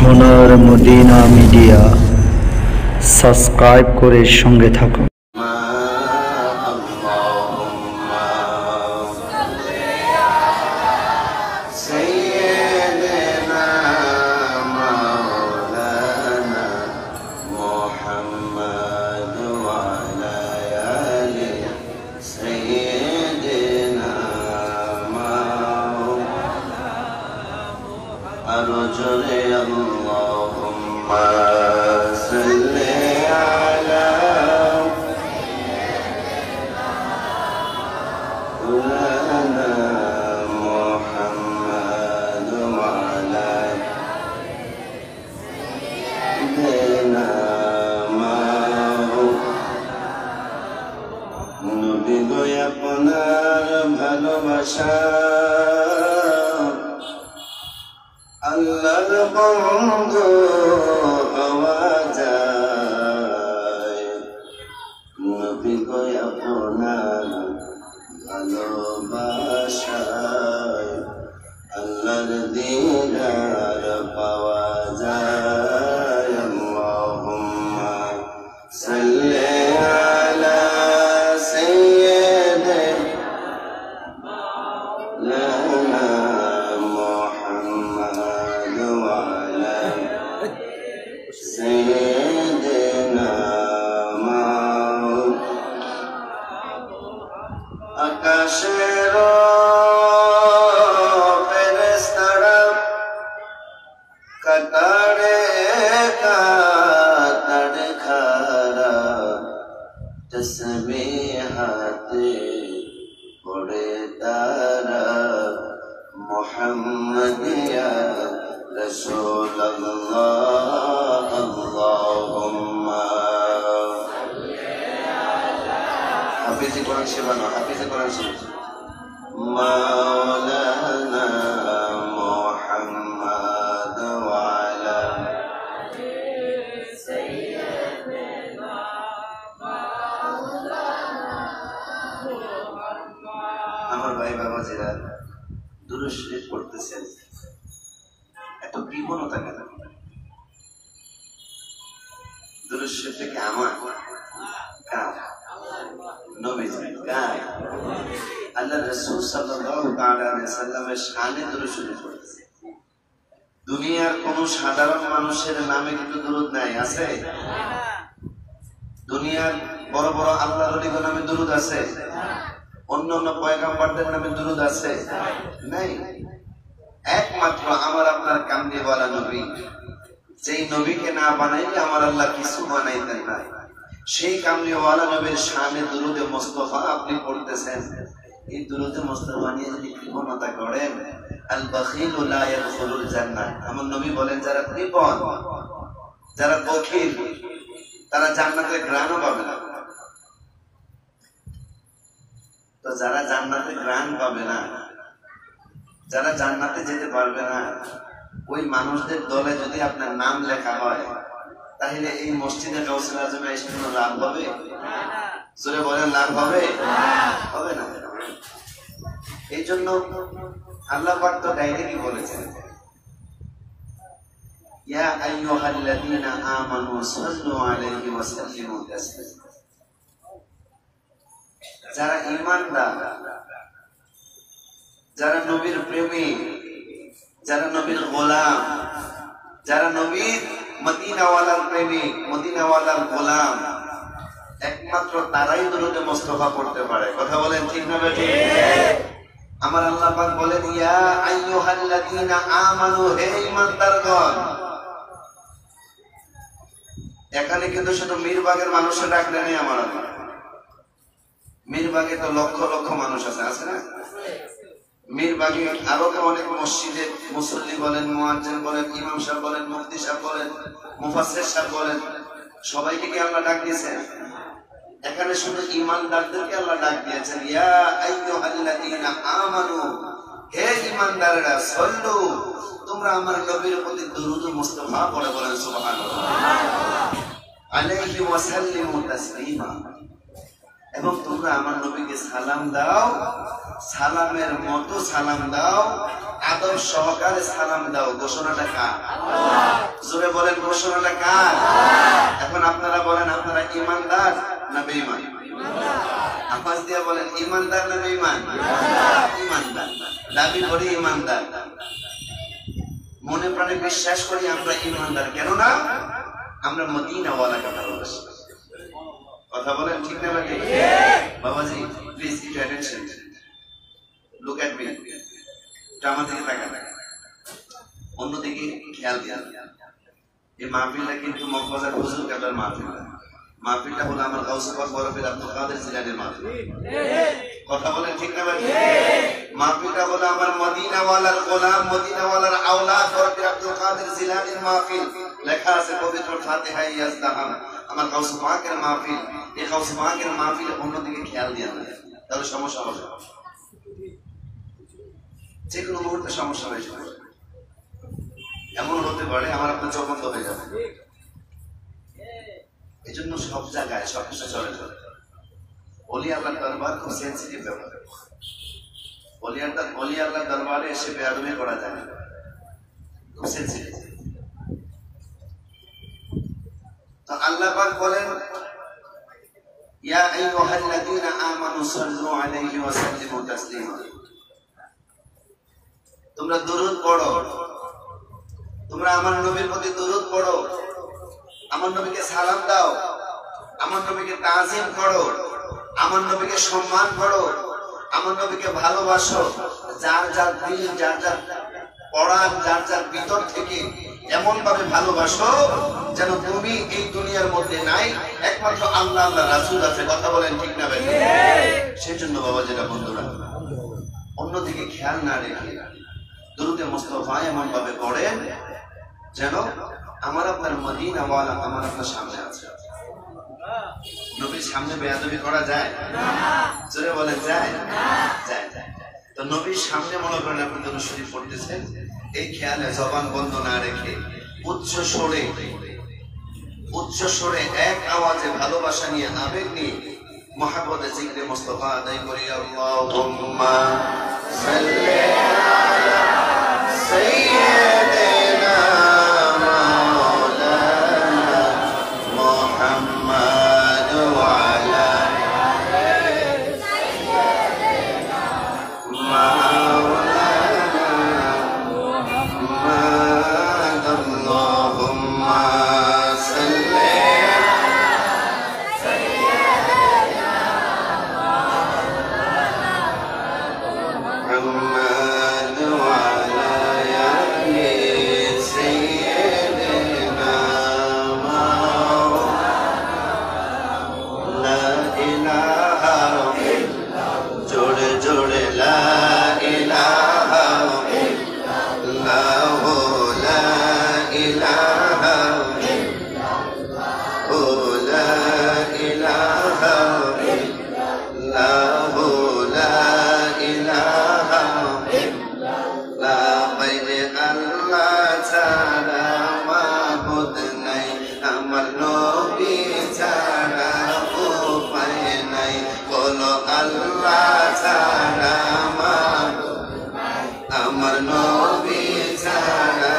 সোনার Medina media subscribe করে সঙ্গে থাকুন। আপনার ভালোবাসা আল্লাহর বন্ধু হওয়া যায়। নবী গো আপনার ভালোবাসায় আল্লাহর দিদার পাওয়া যায়। আল্লাহুম্মা সাল্লি আকাশের ফেরেশতারা কাতারে কাতারে খাড়া তসবিহ হাতে পড়ে তারা মুহাম্মদ ইয়া রাসূলুল্লাহ আল্লাহুম্মা হাফিজে কোরআন শিবানো হাফিজে কোরআন শিবানো মাওলানা মুহাম্মদ ওয়া আলা সাইয়্যিদিনা মাওলানা মুহাম্মদ। আমার ভাই বাবাজিরা দুরূদ শরীফ পড়তেছেন, এত কৃপণতা কেন? দুরূদ শরীফ থেকে আমার কার নবীজি কার আল্লাহ রাসূল সাল্লাল্লাহু তাআলা আলাইহি সাল্লামের শানে দুরূদ শরীফ পড়তেছে। দুনিয়ার কোন সাধারণ মানুষের নামে কিন্তু দুরূদ নাই, আছে? দুনিয়ার বড় বড় আল্লাহর ওলিদের নামে দুরূদ আছে? অন্য অন্য পয়গম্বরদের নামে দুরূদ আছে? নাই। একমাত্র আমার আপনার কামলিওয়ালা নবী, যেই নবীকে না বানাইলে আমার আল্লাহ কিছু বানাইতেন না, সেই কামলিওয়ালা নবীর শানে দুরুদে মুস্তাফা আপনি পড়তেছেন। এই দুরুদে মুস্তাফা নিয়ে যদি কৃপণতা করেন, আল বাখিলু লা ইয়াদখুলুল জান্নাহ, আমার নবী বলেন যারা কৃপণ, যারা বখিল, তারা জান্নাতের ঘ্রাণও পাবে না। তো যারা জান্নাতে ঘ্রাণ পাবে না, যারা জান্নাতে যেতে পারবে না, ওই মানুষদের দলে যদি আপনার নাম লেখা হয়, তাহলে এই মসজিদে গাউসুল আজমে এসে কোনো লাভ হবে? জোরে বলেন, লাভ হবে? হবে না। এই জন্য আল্লাহ পাক তো ডাইরেক্টলি বলেছেন, ইয়া আইয়ুহাল্লাযীনা আমানু সাল্লু আলাইহি ওয়া সাল্লিমু তাসলিমা। যারা ঈমানদার, যারা নবীর প্রেমী, যারা নবীর গোলাম, যারা নবীর মদিনাওয়ালার প্রেমিক, মদিনাওয়ালার গোলাম, একমাত্র তারাই দুরূদে মুস্তাফা পড়তে পারে। কথা বলেন ঠিক না বেঠিক? আমার আল্লাহ পাক বলেন, ইয়া আইয়ুহাল্লাযীনা আমানু, হে ঈমানদারগণ। এখানে কিন্তু শুধু মিরবাগের মানুষের ডাকলে নেই আমার আল্লাহ। মিরবাগে তো লক্ষ লক্ষ মানুষ আছে, আছে না? মিরবাগে আরো অনেক মসজিদে মুসল্লি বলেন, মুয়াজ্জিন বলেন, ইমাম সাহেব বলেন, মুফতি সাহেব বলেন, মুফাসসির সাহেব বলেন, সবাইকে কি আল্লাহ ডাক দিয়েছেন? এখানে শুধু ঈমানদারদেরকে আল্লাহ ডাক দিয়েছেন, ইয়া আইয়ুহাল্লাযীনা আমানু, হে ঈমানদাররা, সাল্লু, তোমরা আমার নবীর প্রতি দুরূদ মুস্তাফা পড়ে বলেন সুবহানাল্লাহ, আলাইহি ওয়া সাল্লিমু তাসলিমা। এবং তোমরা আমার নবীকে সালাম দাও, সালামের মতো সালাম দাও, আদব সহকারে সালাম দাও, ঘোষণাটা কার? জোরে বলেন, ঘোষণাটা কার? এখন আপনারা বলেন, আপনারা ইমানদার না বেঈমান? আওয়াজ দিয়ে বলেন, ইমানদার না বেঈমান? ইমানদার। দাবি করি ইমানদার, মনে প্রাণে বিশ্বাস করি আমরা ইমানদার। কেননা আমরা মদিনাওয়ালাকে ভালোবাসি। কথা বলেন ঠিক না লাগে? বাবাজি please give attention, look at me, আমার দিকে তাকান, অন্যদিকে খেয়াল দেন। এই মাহফিলটা কিন্তু মগবাজার হুজুর কাটার মাহফিল না, মাহফিলটা হলো আমার গাউসে পাক বরফির আব্দুল কাদের জিলানীর মাহফিল। কথা বলেন ঠিক না ভাই? মাহফিলটা হলো আমার মদিনাওয়ালার গোলাম, মদিনাওয়ালার আওলাদ বরফির আব্দুল কাদের জিলানীর মাহফিল। লেখা আছে পবিত্র ফাতিহায়ে ইয়াজদাহান, আমার গাউসে পাকের মাহফিল। এই গাউসে পাকের মাহফিলে অন্যদিকে খেয়াল দেন না, তাহলে সমস্যা হবে, যে কোনো মুহূর্তে সমস্যা হয়ে যাবে। এমন হতে পারে আমার আপনার চোখ বন্ধ হয়ে যাবে। এই জন্য সব জায়গায় সবকিছু চলে চলে। ওলি আল্লাহর দরবার খুব সেন্সিটিভ ব্যাপার। ওলি আল্লাহর দরবারে এসে বেয়াদবি করা যায় না, খুব সেন্সিটিভ। তো আল্লাহ পাক বলেন, ইয়া আইয়ুহাল্লাযীনা আমানু সাল্লু আলাইহি ওয়া সাল্লিমু তাসলিমা। তোমরা দরুদ পড়ো, তোমরা আমার নবীর প্রতি দরুদ পড়ো, আমার নবীকে সালাম দাও, আমার নবীকে তাজিম করো, আমার নবীকে সম্মান করো, আমার নবীকে ভালোবাসো। যার যার দিল, যার যার পড়ান, যার যার ভিতর থেকে এমন ভাবে ভালোবাসো যেন তুমি এই দুনিয়ার মধ্যে নাই, একমাত্র আল্লাহ আল্লাহ রাসূল আছে। কথা বলেন ঠিক না ভাই? সেই জন্য বাবা যেটা বন্ধুরা, অন্যদিকে খেয়াল না রেখে দরুদে মুস্তাফা এমন ভাবে পড়েন যেন আমার আপনার মদিনাওয়ালা আমার আপনার সামনে আছে। নবীর সামনে বেয়াদবি করা যায় না? জোরে বলেন যায়? যায়। তো নবীর সামনে মনে করেন আপনি দরুদ শরীফ পড়তেছেন, এই খেয়ালে জবান বন্ধ না রেখে উচ্চ স্বরে এক আওয়াজে ভালোবাসা নিয়ে, আবেগ নিয়ে মহব্বতে জিকরে মুস্তাফা আদায় করি। আল্লাহুম্মা সাল্লি আলা সাইয়্যিদিনা মাওলানা মুহাম্মাদ ওয়া আলা আলি সাইয়্যিদিনা মাওলানা মুহাম্মাদ। আল্লাহুম্মা সাল্লি আমার নবী ছাড়া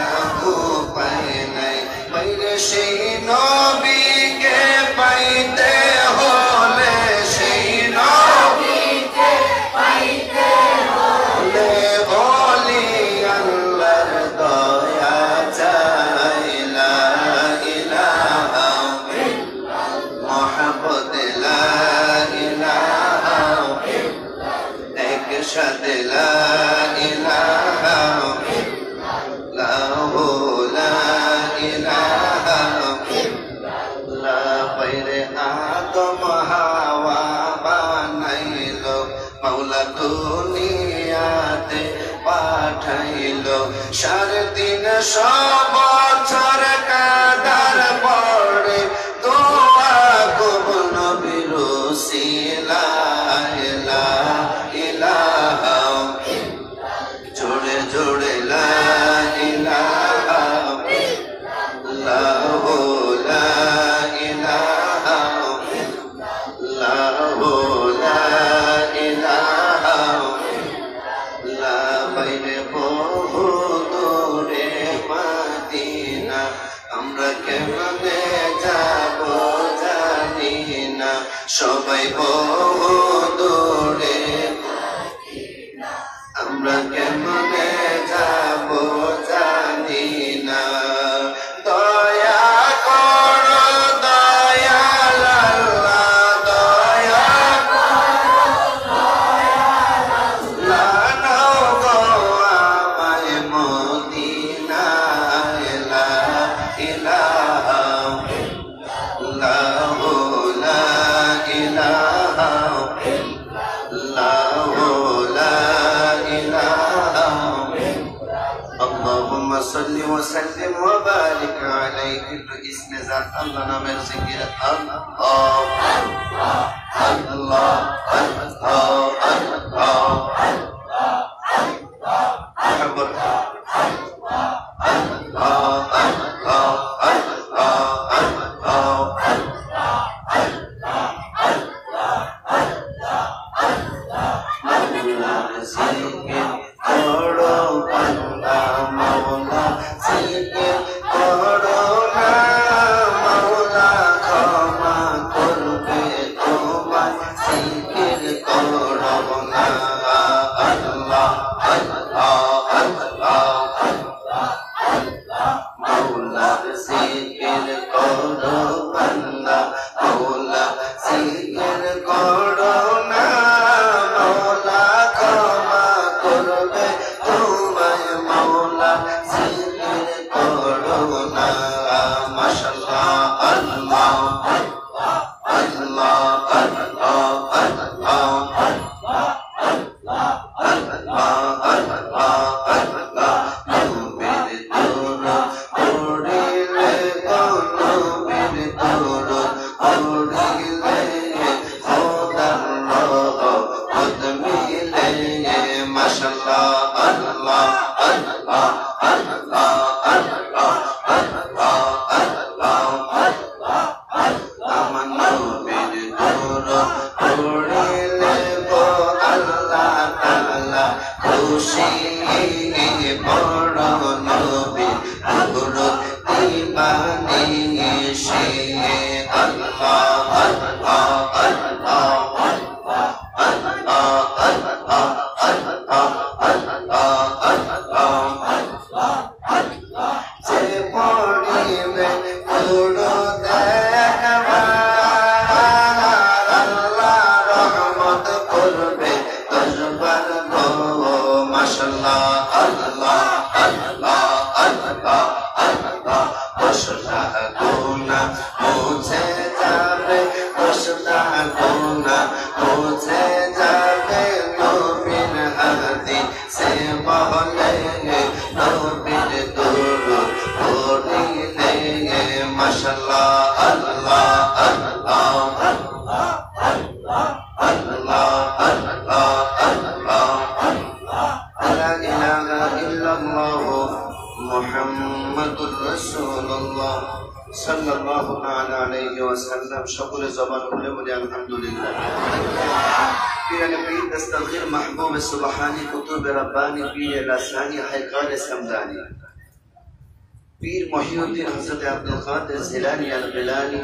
উপায় নাই। বাইরে সেই নবীকে পাইতে হলে, সেই নবীকে পাইতে হলে ওলি আল্লাহর দয়া চাই। লা ইলাহা ইল্লাল্লাহ মুহাম্মদ, লা ইলাহা ইল্লাল্লাহ একসাথে লা ইলাহা ইল্লাল্লাহ, লা ইলাহা ইল্লাল্লাহ। বাইরে আদম হাওয়া বানাইলো, মাওলা দুনিয়াতে পাঠাইলো। 350 বছর কাদার পরে দোয়া কবুল নবীর উসিলায়। লা ইলাহা জোরে জোরে লা ইলাহা ইল্লাল্লাহ, লা ইলাহা ইল্লাল্লাহ, লা ইলাহা ইল্লাল্লাহ। বাইরে আমরা কেমনে যাব জানি না, সবাই বহু দূরে, আমরা কেমনে যাব জানি না। দয়া করো দয়াল আল্লাহ, দয়া লানাও গো আমায় মদিনায়, লা ইলাহা ইল্লাল্লাহু, লা ইলাহা ইল্লাল্লাহু, লা ইলাহা। আল্লাহুম্মা সাল্লি ওয়া সাল্লিম ওয়া বারিক আলাইহি বিসমি জাত আল্লাহ নামের জিকির আল্লাহ আল্লাহ আল্লাহ আল্লাহ মুহাম্মদ সকলে জবান খুলে বলি আলহামদুলিল্লাহ। পীর পীর দস্তগীর মাহবুব সুবহানী কুতুব রব্বানী পীর লাসানী হায়কাল সমদানী পীর মহিউদ্দিন হযরত আব্দুল কাদের জিলানী আল গিলানী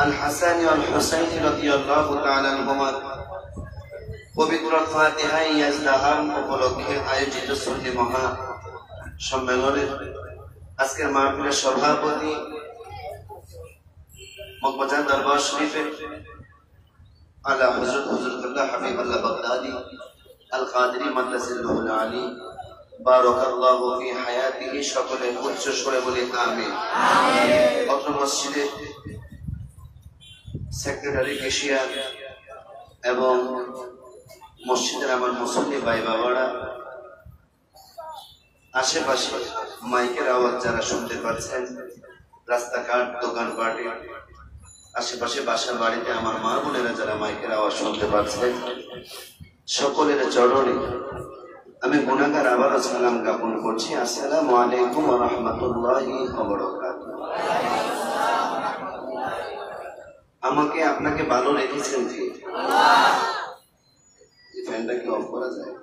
আল হাসানী ওয়াল হুসাইনী রাদিয়াল্লাহু তাআলা আনহুমা পবিত্র ফাতিহা ইয়াজদাহাম উপলক্ষে আয়োজিত সুন্নি মহা সম্মেলনের আজকের মাহফিলের সভাপতি মকবুজান দরবার শরীফের আলা হযরত হুজুরুল্লাহ হাবিবুল্লাহ বাগদাদি আল কাদরি মাদ্রাসাতুল আলী বারাকাল্লাহু ফি হায়াতিহি, সকলে উচ্চ স্বরে বলি আমিন। অত্র মসজিদে সেক্রেটারি কেশিয়ার এবং মসজিদের আমার মুসল্লি ভাই বাবারা, আশেপাশে মাইকের আওয়াজ যারা শুনতে পাচ্ছেন, রাস্তাঘাট দোকানপাটে আশেপাশে বাসা বাড়িতে আমার মা বোনেরা যারা মাইকের আওয়াজ শুনতে পাচ্ছেন, সকলের চরণে আমি গুনাহগার আবারও সালাম জ্ঞাপন করছি। আসসালামু আলাইকুম ওয়া রাহমাতুল্লাহি ওয়া বারাকাতুহু। আমাকে আপনাকে ভালো রেখেছেন জি। এই ফ্যানটা কি অফ করা যায়?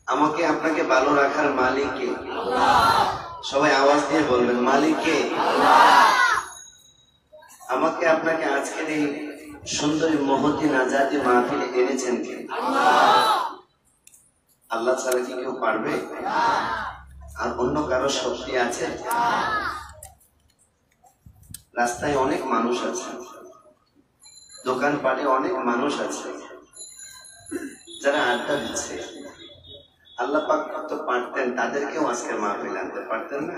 আমাকে আপনাকে ভালো রাখার মালিক কে? সবাই আওয়াজ দিয়ে বলবেন, মালিক কে? আমাকে আপনাকে আজকের এই সুন্দরী মহতি নাজাতি মাহফিলে এনেছেন কে? আল্লাহ ছাড়া কি কেউ পারবে? আর অন্য কারো শক্তি আছে? রাস্তায় অনেক মানুষ আছে, দোকানপাটে অনেক মানুষ আছে যারা আড্ডা দিচ্ছে। আল্লাহ পাক তো পারতেন তাদেরকেও আজকের মাহফিলে আনতে, পারতেন না?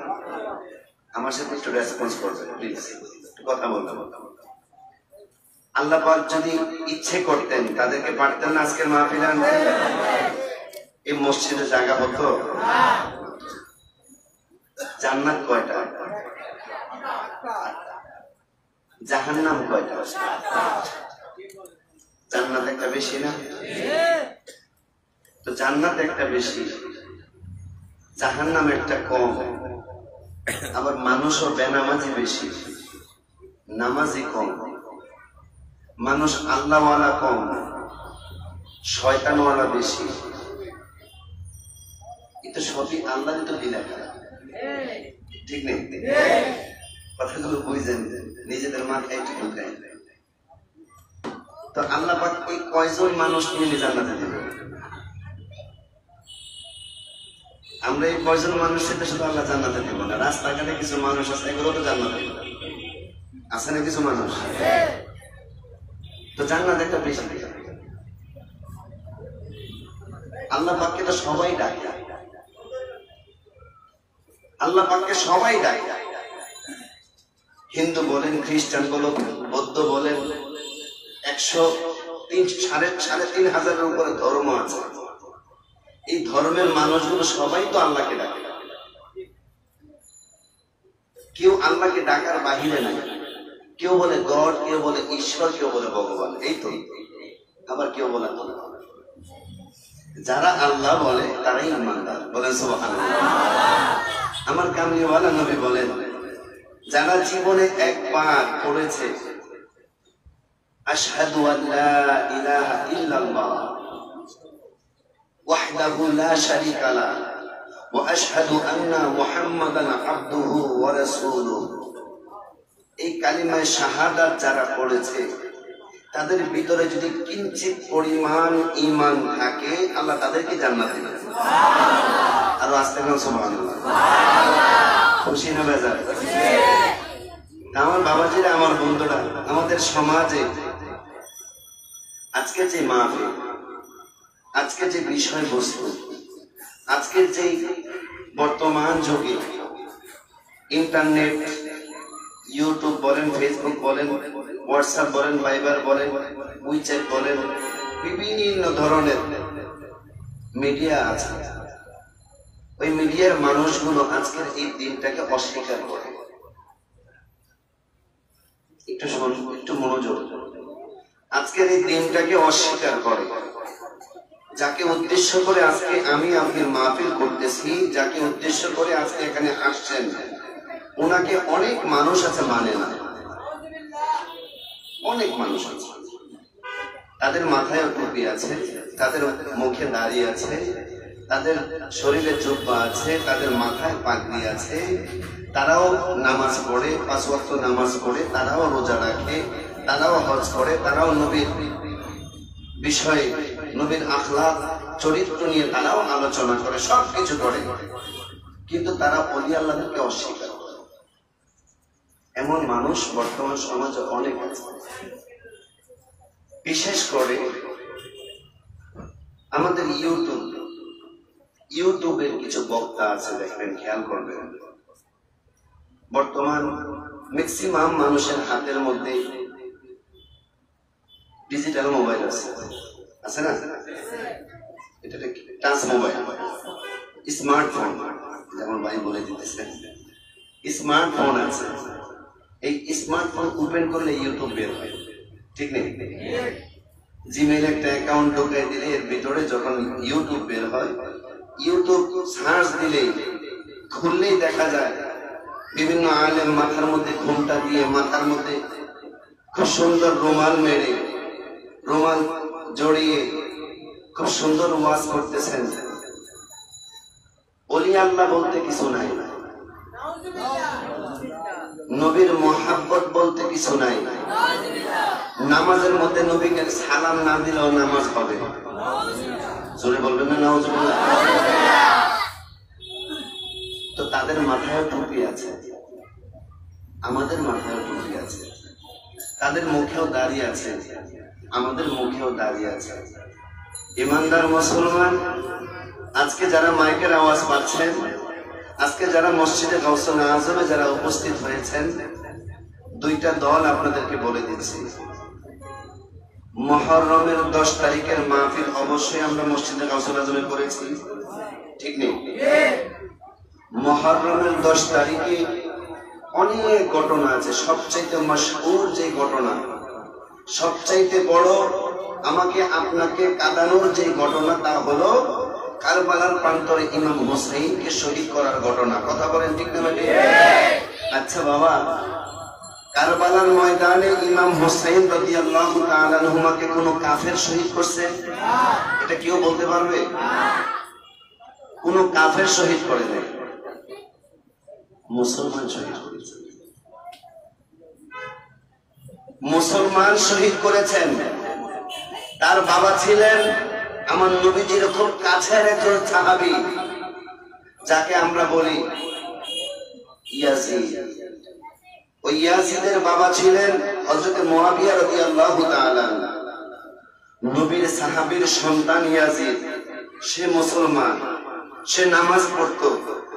আমার সাথে একটু রেসপন্স করবেন প্লিজ, কথা বলবেন। আল্লাহ পাক যদি ইচ্ছে করতেন তাদেরকে পারতেন না আজকের মাহফিলে আনতে? এই মসজিদে জায়গা হতো? জান্নাত কয়টা? জাহান্নাম কয়টা? জান্নাত একটা বেশি না? তো জান্নাত একটা বেশি, জাহান্নাম একটা কম। আবার মানুষও বেনামাজি বেশি, নামাজি কম। মানুষ আল্লাহওয়ালা কম, শয়তানওয়ালা বেশি। এটা সবই আল্লাহরই তো লীলা, ঠিক নেই? কথাগুলো বুঝেন, নিজেদের মাথায় একটু ঢুকাই। তো আল্লাহ পাক ওই কয়জন মানুষ নিয়ে জান্নাতে দেবে? আমরা এই কয়জন মানুষের শুধু আল্লাহ জান্নাতে দেব না, রাস্তাঘাটে কিছু মানুষ আছে, এগুলো তো জান্নাতে আছে না? কিছু মানুষ তো জান্নাত একটা বেশি। আল্লাহ পাককে তো সবাই ডাকে, আল্লাহ পাককে সবাই ডাকে। হিন্দু বলেন, খ্রিস্টান বলো, বৌদ্ধ বলেন, 103,500 উপরে ধর্ম আছে। এই ধর্মের মানুষগুলো সবাই তো আল্লাহকে ডাকে। কেউ আল্লাহকে ডাকার বাহিরে নাই। কেউ বলে গড, কেউ বলে ঈশ্বর, কেউ বলে ভগবান, এই তো। আবার কেউ বলে যারা আল্লাহ বলে তারাই ইমানদার, বলেন সুবহানাল্লাহ। আমার কামলিওয়ালা নবী বলেন, যারা জীবনে একবার পড়েছে আশহাদু আল্লা ইলাহা ইল্লাল্লাহ ওয়াহদাহু লা শারীকা লাহু ওয়া আশহাদু আন্না মুহাম্মাদান আবদুহু ওয়া রাসূলুহু, এই কালিমায়ে শাহাদাত যারা পড়েছে তাদের ভিতরে যদি কিঞ্চিত পরিমাণ ঈমান থাকে, আল্লাহ তাদেরকে জান্নাত দিবেন। সুবহানাল্লাহ। আর আস্তে করে সুবহানাল্লাহ। খুশি না বেজার? আমার বাবাজিরা, আমার বন্ধুরা, আমাদের সমাজে আজকে যে মাহফিল, আজকে যে বিষয়বস্তু, আজকের যে বর্তমান যুগে ইন্টারনেট, ইউটিউব বলেন, ফেসবুক বলেন, হোয়াটসঅ্যাপ বলেন, ভাইবার বলেন, উইচ্যাট বলেন, বিভিন্ন ধরনের মিডিয়া আছে। ওই মিডিয়ার মানুষগুলো আজকের এই দিনটাকে অস্বীকার করে। একটু মনোযোগ, আজকের এই দিনটাকে অস্বীকার করে। যাকে উদ্দেশ্য করে আজকে আমি আপনি মাহফিল করতেছি, যাকে উদ্দেশ্য করে আজকে এখানে আসছেন, ওনাকে অনেক মানুষ আছে মানে না। অনেক মানুষ আছে, তাদের মাথায় টুপি আছে, তাদের মুখে দাড়ি আছে, তাদের শরীরে জুব্বা আছে, তাদের মাথায় পাগড়ি আছে, তারাও নামাজ পড়ে, 5 ওয়াক্ত নামাজ পড়ে, তারাও রোজা রাখে, তারাও হজ করে, তারাও নবীর বিষয়ে, নবীর আখলাক চরিত্র নিয়ে তারাও আলোচনা করে, সবকিছু করে, কিন্তু তারা ওলি আল্লাহকে অস্বীকার করে। এমন মানুষ বর্তমান সমাজে অনেক আছে। বিশেষ করে আমাদের ইউটিউবের কিছু বক্তা আছে, দেখবেন, খেয়াল করবেন, বর্তমান ম্যাক্সিমাম মানুষের হাতের মধ্যে ডিজিটাল মোবাইল আছে না? এটা টাচ মোবাইল, স্মার্টফোন, যেমন ভাই বলে দিতেছেন, স্মার্টফোন আছে। এই স্মার্টফোন ওপেন করলে ইউটিউব বের হয়, ঠিক নেই? জিমেইল একটা অ্যাকাউন্ট ঢুকাই দিলে এর ভিতরে যখন ইউটিউব বের হয়, ইউটিউব সার্চ দিলেই, খুললেই দেখা যায় বিভিন্ন আলেম মাথার মধ্যে ঘোমটা দিয়ে, মাথার মধ্যে খুব সুন্দর রুমাল মেরে, রুমাল জড়িয়ে খুব সুন্দর ওয়াজ করতেছেন। আল্লাহ বলতে কিছু নাই, নবীর মহাব্বত বলতে কিছু নাই। নামাজের মধ্যে নবীকে সালাম না দিলেও নামাজ হবে। জোরে বলবেন না নাউজুবিল্লাহ? তো তাদের মাথায় টুপি আছে, আমাদের মাথায় টুপি আছে, তাদের মুখেও দাড়ি আছে, আমাদের মুখেও দাড়ি আছে। ইমানদার মুসলমান, আজকে যারা মাইকের আওয়াজ পাচ্ছেন, আজকে যারা মসজিদে গাউসুল আজমে যারা উপস্থিত হয়েছেন, দুইটা দল আপনাদেরকে বলে দিচ্ছি। মুহররমের 10 তারিখের মাহফিল অবশ্যই আমরা মসজিদে গাউসুল আজমে করেছি, ঠিক নেই? মুহররমের 10 তারিখে অনেক ঘটনা আছে। সবচাইতে মশহুর যে ঘটনা, সবচাইতে বড় আমাকে আপনাকে কাঁদানোর যে ঘটনা, তা হলো কারবালার প্রান্তরে ইমাম হুসাইনকে শহীদ করার ঘটনা। কথা বলেন ঠিক না? আচ্ছা বাবা, কারবালার ময়দানে ইমাম হুসাইন রাদিয়াল্লাহু তাআলা আনহুমাকে কোন কাফের শহীদ করছে? এটা কেউ বলতে পারবে? কোন কাফের শহীদ করে নাই, মুসলমান শহীদ করেছে। মুসলমান শহীদ করেছেন। তার বাবা ছিলেন আমার নবীজির খুব কাছের একজন সাহাবী, যাকে আমরা বলি ইয়াজিদ। ওই ইয়াজিদের বাবা ছিলেন হযরত মুআবিয়া রাদিয়াল্লাহু তাআলা। নবীর সাহাবীর সন্তান ইয়াজিদ, সে মুসলমান, সে নামাজ পড়তো,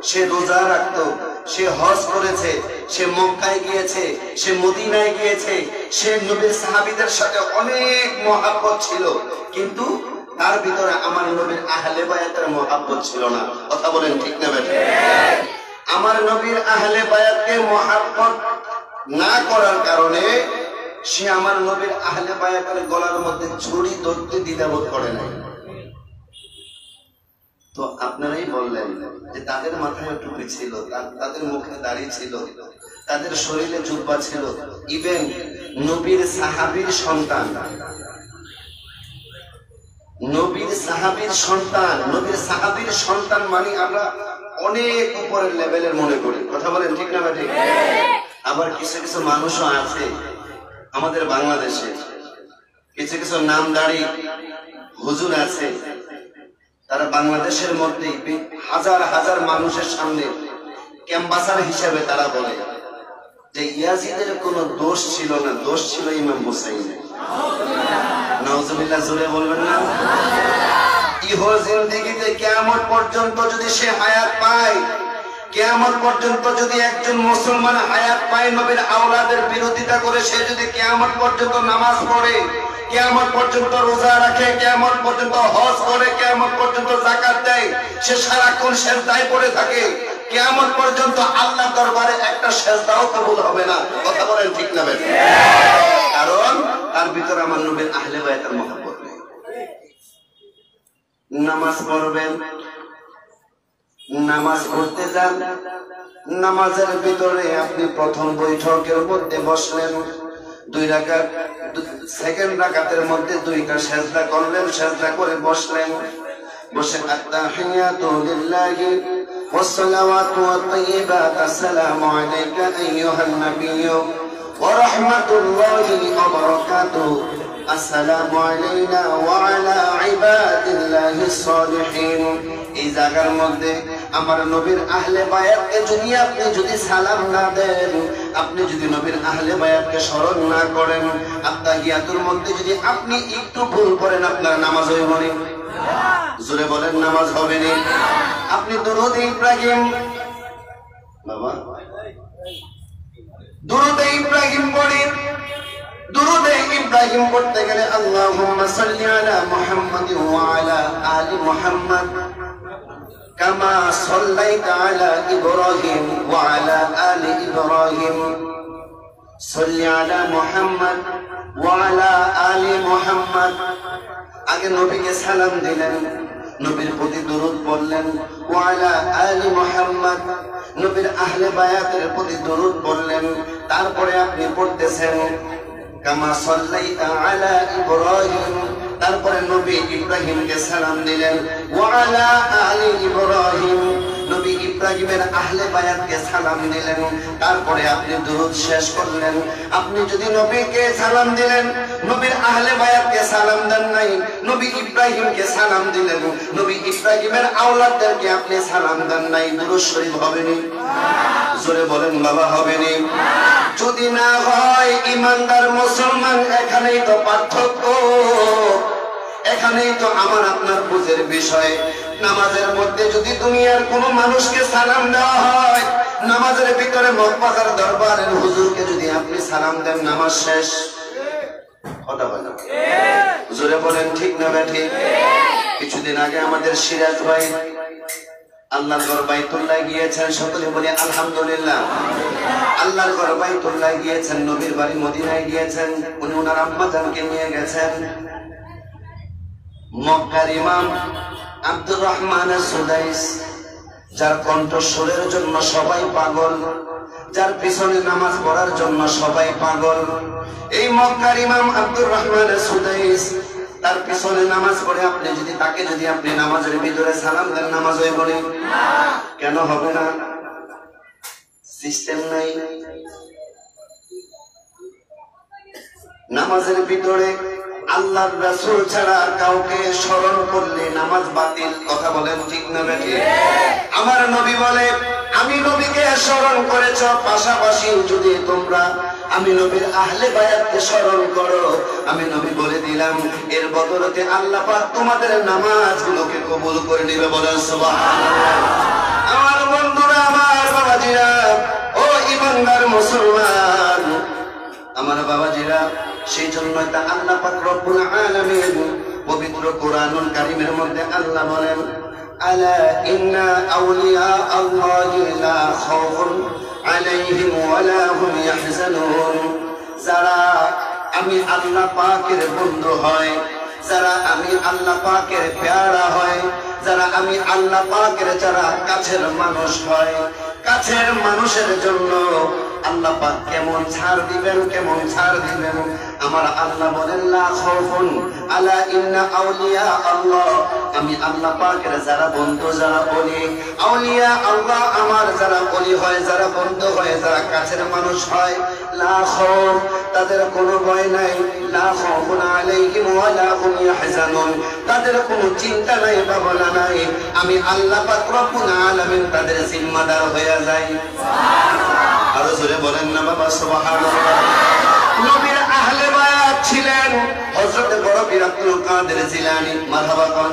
সে রোজা রাখতো, সে হজ করেছে, সে মক্কায় গিয়েছে, সে মদিনায় গিয়েছে, সে নবীর সাহাবীদের সাথে অনেক মহব্বত ছিল, কিন্তু তার ভিতরে আমার নবীর আহলে বায়াতের মহব্বত ছিল না। কথা বলেন ঠিক না বেটা? আমার নবীর আহলে বায়াতকে মহব্বত না করার কারণে সে আমার নবীর আহলে বায়াতের গলার মধ্যে ছুরি ধরতে দ্বিধাবোধ করে নাই। তো আপনারাই বললেন যে তাদের মাথায় টুপি ছিল, তাদের মুখে দাড়ি ছিল, তাদের শরীরে জুব্বা ছিল। ইভেন নবীর সাহাবীর সন্তান, নবীর সাহাবীর সন্তান, নবীর সাহাবীর সন্তান মানে আমরা অনেক উপরের লেভেলের মনে করি। কথা বলেন ঠিক না ঠিক? আবার কিছু কিছু মানুষও আছে আমাদের বাংলাদেশে, কিছু কিছু নামদারি হুজুর আছে, তারা বাংলাদেশের মধ্যে হাজার হাজার মানুষের সামনে ক্যাম্পাসার হিসেবে তারা বলে যে ইয়াজিদের কোনো দোষ ছিল না, দোষ ছিল ইমাম হুসাইনের। নাউজুবিল্লাহ, জোরে বলবেন না? ইহ জিন্দেগিতে কিয়ামত পর্যন্ত যদি সে হায়াত পায়, কিয়ামত পর্যন্ত যদি একজন মুসলমান হায়াত পায়, নবীর আওলাদের বিরোধিতা করে সে যদি কিয়ামত পর্যন্ত নামাজ পড়ে, কিয়ামত পর্যন্ত রোজা রাখে, কিয়ামত পর্যন্ত হজ করে, কিয়ামত পর্যন্ত যাকাত দেয়, সে সারাক্ষণ সিজদায় পড়ে থাকে, কিয়ামত পর্যন্ত আল্লাহর দরবারে একটা সিজদাও কবুল হবে না। কথা বলেন ঠিক না ভাই? কারণ তার ভিতরে আমার নবীর আহলে বায়াতের মহব্বত নেই। নামাজ পড়বেন, নামাজ পড়তে যান, নামাজের ভিতরে আপনি প্রথম বৈঠকের মধ্যে বসলেন, 2 রাকাত, সেকেন্ড রাকাতের মধ্যে 2টা সিজদা করলেন, সিজদা করে বসলেন, বসে আত্তাহিয়াতু লিল্লাহি والصلوات والطيبات السلام عليك أيها النبي ورحمة الله وبركاته السلام علينا وعلى عباد الله الصالحين। এই জায়গার মধ্যে আমার নবীর আহলে বায়াতকে যদি সালাম না দেন, আপনি যদি নবীর আহলে বায়াতকে স্মরণ না করেন, আত্তাহিয়াতুর মধ্যে যদি আপনি একটু ভুল করেন, আপনার নামাজ হইব না। জোরে বলেন, নামাজ হবে না। আপনি দুরূদ ইব্রাহিম, বাবা দুরূদ ইব্রাহিম পড়েন, দুরূদ ইব্রাহিম পড়তে গেলে আল্লাহুম্মা সাল্লি আলা মুহাম্মাদ ওয়া আলা আলি মুহাম্মাদ কামা সাল্লাইতা আলা ইব্রাহিম ওয়া আলা আলি ইব্রাহিম সাল্লি আলা মুহাম্মাদ ওয়া আলা আলি মুহাম্মাদ। আগে নবীকে সালাম দিলেন, নবীর প্রতি দরুদ পড়লেন, ওয়া আলা আলি মুহাম্মাদ, নবীর আহলে বায়াতের প্রতি দরুদ পড়লেন, তারপরে আপনি পড়তেছেন কামা সাল্লাইতা আলা ইব্রাহিম, তারপরে নবী ইব্রাহিমকে সালাম দিলেন, ওয়া আলা আলি ইব্রাহিম, নবী ইব্রাহিমের আহলে বায়াতকে সালাম দিলেন, তারপরে আপনি দুরূদ শেষ করলেন। আপনি যদি নবীকে সালাম দিলেন, নবীর আহলে বায়াতকে সালাম দেন নাই, নবী ইব্রাহিমকে সালাম দিলেন, নবী ইব্রাহিমের আওলাদদেরকে আপনি সালাম দেন নাই, দুরূদ শরীফ হবে নি? জোরে বলেন বাবা, হবে নি? যদি না হয় ইমানদার মুসলমান, এখানেই তো পার্থক্য, এখানেই তো আমার আপনার বুঝের বিষয়। নামাজের মধ্যে যদি দুনিয়ার কোন মানুষকে সালাম দেওয়া হয়, নামাজের ভিতরে মক্কার দরবারের হুজুরকে যদি আপনি সালাম দেন, নামাজ শেষ। কথা বলেন, জোরে বলেন ঠিক না ব্যাঠি? কিছুদিন আগে আমাদের সিরাজ ভাই আল্লাহর ঘর বাইতুল্লাহ গিয়েছেন, সকলে বলি আলহামদুলিল্লাহ। আল্লাহর ঘর বাইতুল্লাহ গিয়েছেন, নবীর বাড়ি মদিনায় গিয়েছেন, উনি ওনার আম্মা জানকে নিয়ে গেছেন। মক্কার ইমাম আব্দুর রহমান সুদাইস, যার কণ্ঠস্বরের জন্য সবাই পাগল, যার পিছনে নামাজ পড়ার জন্য সবাই পাগল, এই মক্কার ইমাম আব্দুর রহমান সুদাইস, তার পিছনে নামাজ পড়ে আপনি যদি তাকে যদি আপনি নামাজের ভিতরে সালাম দেন, নামাজ হয়ে বলে কেন হবে না? সিস্টেম নাই। নামাজের ভিতরে আল্লাহর রাসূল ছাড়া কাউকে স্মরণ করলে নামাজ বাতিল। কথা বলেন ঠিক না বেঠিক? আমার নবী বলে, আমি নবীকে স্মরণ করেছ, পাশাপাশি যদি তোমরা আমি নবীর আহলে বায়াতকে স্মরণ করো, আমি নবী বলে দিলাম এর বদলতে আল্লাহ পাক তোমাদের নামাজগুলোকে কবুল করে নেবে। বলেন সুবহানাল্লাহ। আমার বন্ধুরা, আমার বাবাজিরা, ও ইমানদার মুসলমান, আমার বাবাজিরা, সেই জন্যই তা আল্লাহ পাক রব্বুল আলামিন পবিত্র কোরআনুল কারীমের মধ্যে আল্লাহ বলেন, আলা ইন্না আউলিয়া আল্লাহি লা খাউফুন আলাইহিম ওয়া লা হুম ইয়াহজানুন। যারা আমি আল্লাহ পাকের বন্ধু হয়, যারা আমি আল্লাহ পাকের পেয়ারা হয়, যারা আমি আল্লাহ পাকের যারা কাছের মানুষ হয়, কাছের মানুষের জন্য আল্লাহ পাক কেমন ছাড় দিবেন, কেমন ছাড় দিবেন। আমার আল্লাহ বলেন, লা খাউফুন আলা ইন্না আউলিয়া আল্লাহ, আমি আল্লাহ পাকের যারা বন্ধু, যারা ওলি, আউলিয়া আল্লাহ আমার যারা ওলি হয়, যারা বন্ধু হয়, যারা কাছের মানুষ হয়, লা খাউফ, তাদের কোনো ভয় নাই, লা খাউফুন আলাইহিম ওয়া লা হুম ইয়াহজানুন, তাদের কোনো চিন্তা নাই, ভাবনা নাই। আমি আল্লাহ পাক রব্বুল আলামিন তাদের জিম্মাদার হয়ে যাই। সুবহানাল্লাহ। আরো জোরে বলেন না বাবা সুবহানাল্লাহ। নবীর আহলে বায়াত ছিলেন হযরত বড় পীর আব্দুল কাদের জিলানী। মারহাবা কোন?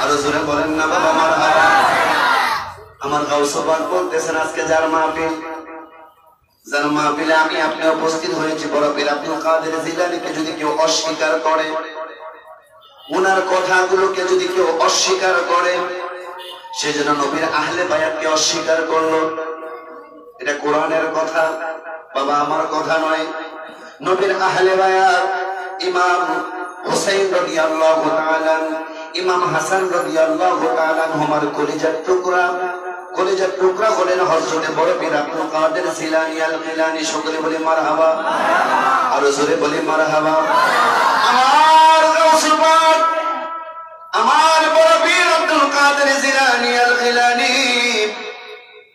আরো জোরে বলেন না বাবা মারহাবা। আমার গাউস পাক বলতেছেন, আজকে যার মাহফিল, যার মাহফিলে আমি আপনি উপস্থিত হয়েছি, বড় পীর আব্দুল কাদের জিলানীকে যদি কেউ অস্বীকার করে, ওনার কথাগুলোকে যদি কেউ অস্বীকার করে, সেজন্য নবীর আহলে বায়াতকে অস্বীকার করলো। এটা কোরআনের কথা বাবা, আমার কথা নয়। নবীর আহলে বায়াত ইমাম হুসাইন রাদিয়াল্লাহু তাআলা, ইমাম হাসান রাদিয়াল্লাহু তাআলা আমার কলিজার টুকরা, কলিজার টুকরা হলেন হযরত বড় পীর আব্দুল কাদের জিলানী আল গিলানী। সকলে বলি মারহাবা, আরো জোরে বলি মারহাবা। আমার গাউস পাক, আমার বড় পীর আব্দুল কাদের জিলানী আল গিলানী,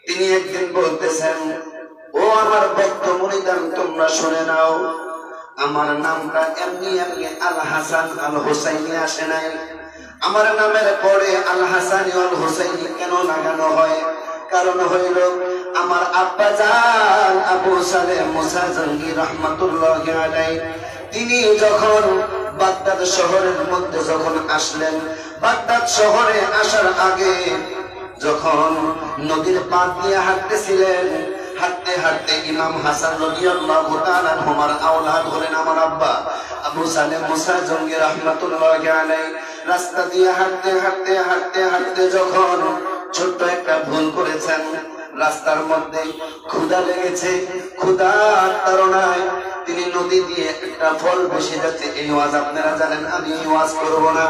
তিনি একদিন বলতেছেন, ও আমার ভক্ত মুরিদান, তোমরা শুনে নাও, আমার নামটা এমনি এমনি আল হাসান আল হুসাইনি আসে নাই। আমার নামের পরে আল হাসানি আল হুসাইনি কেন লাগানো হয়? কারণ হইল আমার আব্বা জান আবু সালেহ মুসা জঙ্গি রহমাতুল্লাহি আলাইহি, তিনি যখন বাগদাদ শহরের মধ্যে যখন আসলেন, বাগদাদ শহরে আসার আগে যখন নদীর পাড় দিয়ে হাঁটতেছিলেন, হাঁটতে হাঁটতে ইমাম হাসান রাদিয়াল্লাহু তাআলা আমার আওলাদ হলেন আমার আব্বা আবু সালেহ মুসা জঙ্গি রাহমাতুল্লাহি আলাইহি, রাস্তা দিয়ে হাঁটতে হাঁটতে হাঁটতে হাঁটতে যখন ছোট্ট একটা ভুল করেছেন, রাস্তার মধ্যে ক্ষুধা লেগেছে, ক্ষুধার তাড়নায় তিনি নদী দিয়ে একটা ফল ভেসে যাচ্ছে। এই ওয়াজ আপনারা জানেন, আমি এই ওয়াজ করব না।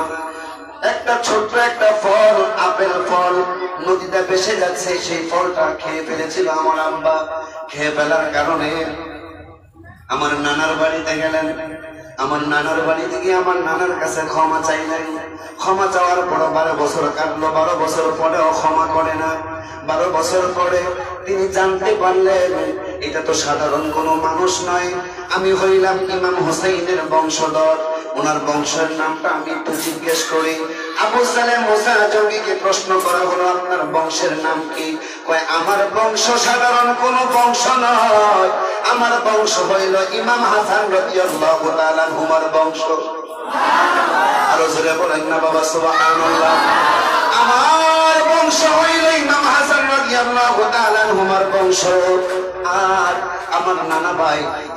একটা ছোট্ট একটা ফল, আপেল ফল নদীতে ভেসে যাচ্ছে, সেই ফলটা খেয়ে ফেলেছিল আমার আব্বা। খেয়ে ফেলার কারণে আমার নানার বাড়িতে গেলেন, আমার নানার বাড়িতে গিয়ে আমার নানার কাছে ক্ষমা চাইলেন। ক্ষমা চাওয়ার পর 12 বছর কাটলো। 12 বছর পরেও ক্ষমা করে না। 12 বছর পরে তিনি জানতে পারলেন এটা তো সাধারণ কোনো মানুষ নয়, আমি হইলাম ইমাম হুসাইনের বংশধর। ওনার বংশের নামটা আমি একটু জিজ্ঞেস করি। আবু সালেহ মুসা জঙ্গিকে প্রশ্ন করা হলো, আপনার বংশের নাম কি? কয়, আমার বংশ সাধারণ কোনো বংশ নয়, আমার বংশ হইল ইমাম হাসান রাদিয়াল্লাহু তাআলা আনহুর বংশ। আরো জোরে বলেন না বাবা সুবহানাল্লাহ। আমার বংশ হইল ইমাম হাসান রাদিয়াল্লাহু তাআলা আনহুর বংশ। আর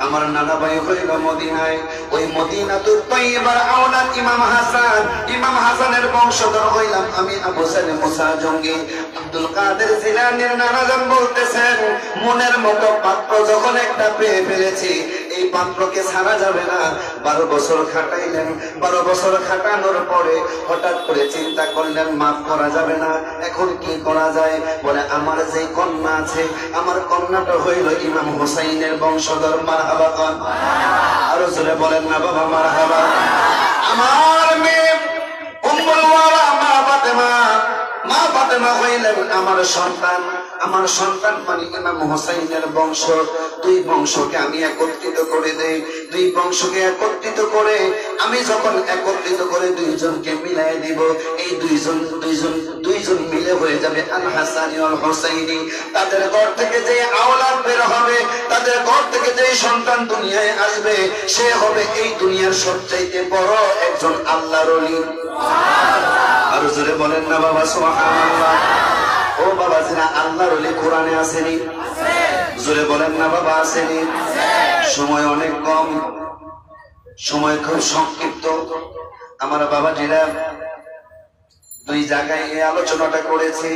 আমার নানা ভাই হইল মদিনায়, ওই মদিনাতুত তাইয়্যিবার আওলাদ ইমাম হাসানের বংশধর হইলাম আমি আবু সালেহ মুসা জঙ্গি। আব্দুল কাদের জিলানীর নানাজান বলতেছেন, মনের মতো পাত্র যখন একটা পেয়ে ফেলেছি, এই পাত্রকে ছাড়া যাবে না। 12 বছর খাটাইলেন। 12 বছর খাটানোর পরে হঠাৎ করে চিন্তা করলেন মাফ করা যাবে না, এখন কি করা যায়? বলে, আমার যে কন্যা আছে, আমার কন্যাটা হইল ইমাম হুসাইনের বংশধর। মারহাবা কন, আরো জোরে বলেন না বাবা মারহাবা। আমার মেয়ে উম্মুল ওয়ারা মা ফাতেমা হইলেন আমার সন্তান। আমার সন্তান মানে ইমাম হুসাইনের বংশ। দুই বংশকে আমি একত্রিত করে দেই। দুই বংশকে একত্রিত করে আমি যখন একত্রিত করে দুইজনকে মিলাই দিব, এই দুইজন মিলে হয়ে যাবে আল হাসানি আল হুসাইনি। তাদের ঘর থেকে যে আওলাদ বের হবে, তাদের ঘর থেকে যে সন্তান দুনিয়ায় আসবে, সে হবে এই দুনিয়ার সবচাইতে বড় একজন আল্লাহর ওলি। আর জোরে বলেন না বাবা সুবহানাল্লাহ। ও বাবা, জিনা আল্লাহর ওলি কোরআনে আসেনি? জোরে বলেন না বাবা, আসেনি? সময় অনেক কম, সময় খুব সংক্ষিপ্ত। আমার বাবা জিরা দুই জায়গায় এই আলোচনাটা করেছি।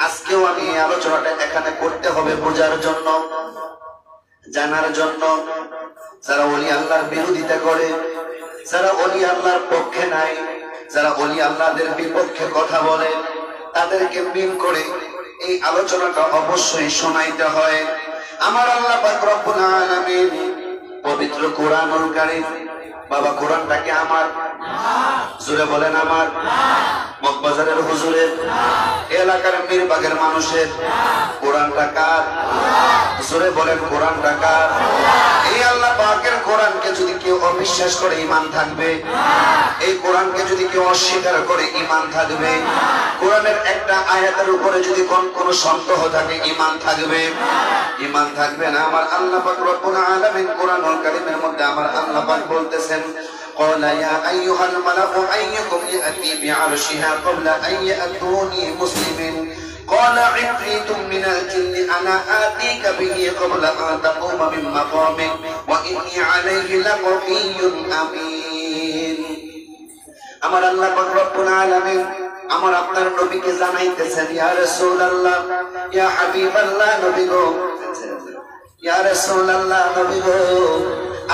আজকেও আমি এই আলোচনাটা এখানে করতে হবে বোঝার জন্য, জানার জন্য। যারা ওলি আল্লাহর বিরোধিতা করে, যারা ওলি আল্লাহর পক্ষে নাই, যারা ওলি আল্লাহদের বিপক্ষে কথা বলে, তাদেরকে মিল করে এই আলোচনাটা অবশ্যই শোনাইতে হয়। আমার আল্লাহ পাক রব্বুল আলামিন পবিত্র কোরআনুল কারীম, বাবা কোরআনটাকে আমার, জোরে বলেন আমার, মগবাজারের হুজুরের, এলাকার পীরবাগের মানুষের, কোরআনটা কার? জোরে বলেন কোরআনটা কার? এই আল্লাহ পাকের কোরআনকে যদি কেউ অবিশ্বাস করে ঈমান থাকবে, এই কোরআনকে যদি কেউ অস্বীকার করে ঈমান থাকবে, কোরআনের একটা আয়াতের উপরে যদি কোন সন্দেহ থাকে ঈমান থাকবে? ঈমান থাকবে না। আমার আল্লাহ পাক রব্বুল আলামিন কোরআনুল কারীমের মধ্যে আমার আল্লাহ পাক বলতেছেন, قال يا أيها الملأ أيكم يأتي بعرشها قبل أن يأتوني مسلمين قال عفريت من الجن أنا آتيك به قبل أن تقوم من مقامك وإني عليه لقوي أمين। আমার আল্লাহ পাক রব্বুল আলামিন আমার আপনার নবীকে জানাইতেছেন, ইয়া রাসূলুল্লাহ, ইয়া হাবিবাল্লাহ, নবী গো, ইয়া রাসূলুল্লাহ, নবী গো,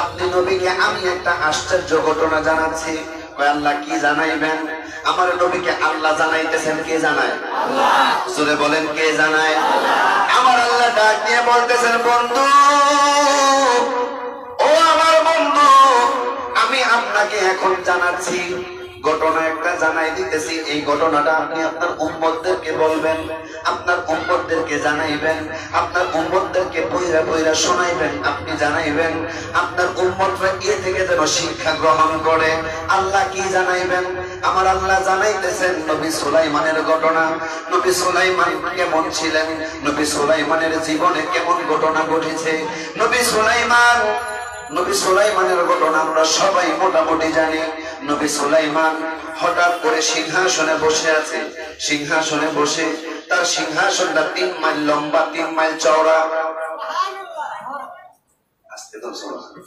আপনি নবীকে আমি একটা আশ্চর্য ঘটনা জানাচ্ছি। আল্লাহ কি জানাইবেন? আমার নবীকে আল্লাহ জানাইতেছেন। কে জানায়? আল্লাহ। জোরে বলেন, কে জানায়? আমার আল্লাহ ডাক দিয়ে বলতেছেন, বন্ধু, ও আমার বন্ধু, আমি আপনাকে এখন জানাচ্ছি, ঘটনা একটা জানাই দিতেছি। এই ঘটনাটা আপনি আপনার উম্মতদেরকে বলবেন, আপনার উম্মতদেরকে জানাইবেন, আপনার উম্মতদেরকে বইরা বইরা শোনাইবেন, আপনি জানাইবেন, আপনার উম্মতরা এ থেকে যেন শিক্ষা গ্রহণ করে। আল্লাহ কি জানাইবেন? আমার আল্লাহ জানাইতেছেন নবী সুলাইমানের ঘটনা। নবী সুলাইমান কেমন ছিলেন, নবী সুলাইমানের জীবনে কেমন ঘটনা ঘটেছে। নবী সুলাইমানের ঘটনা আমরা সবাই মোটামুটি জানি। নবী সুলাইমান হঠাৎ করে সিংহাসনে বসে আছে। সিংহাসনে বসে তার সিংহাসনটা 3 মাইল লম্বা, 3 মাইল চওড়া। আস্তে তো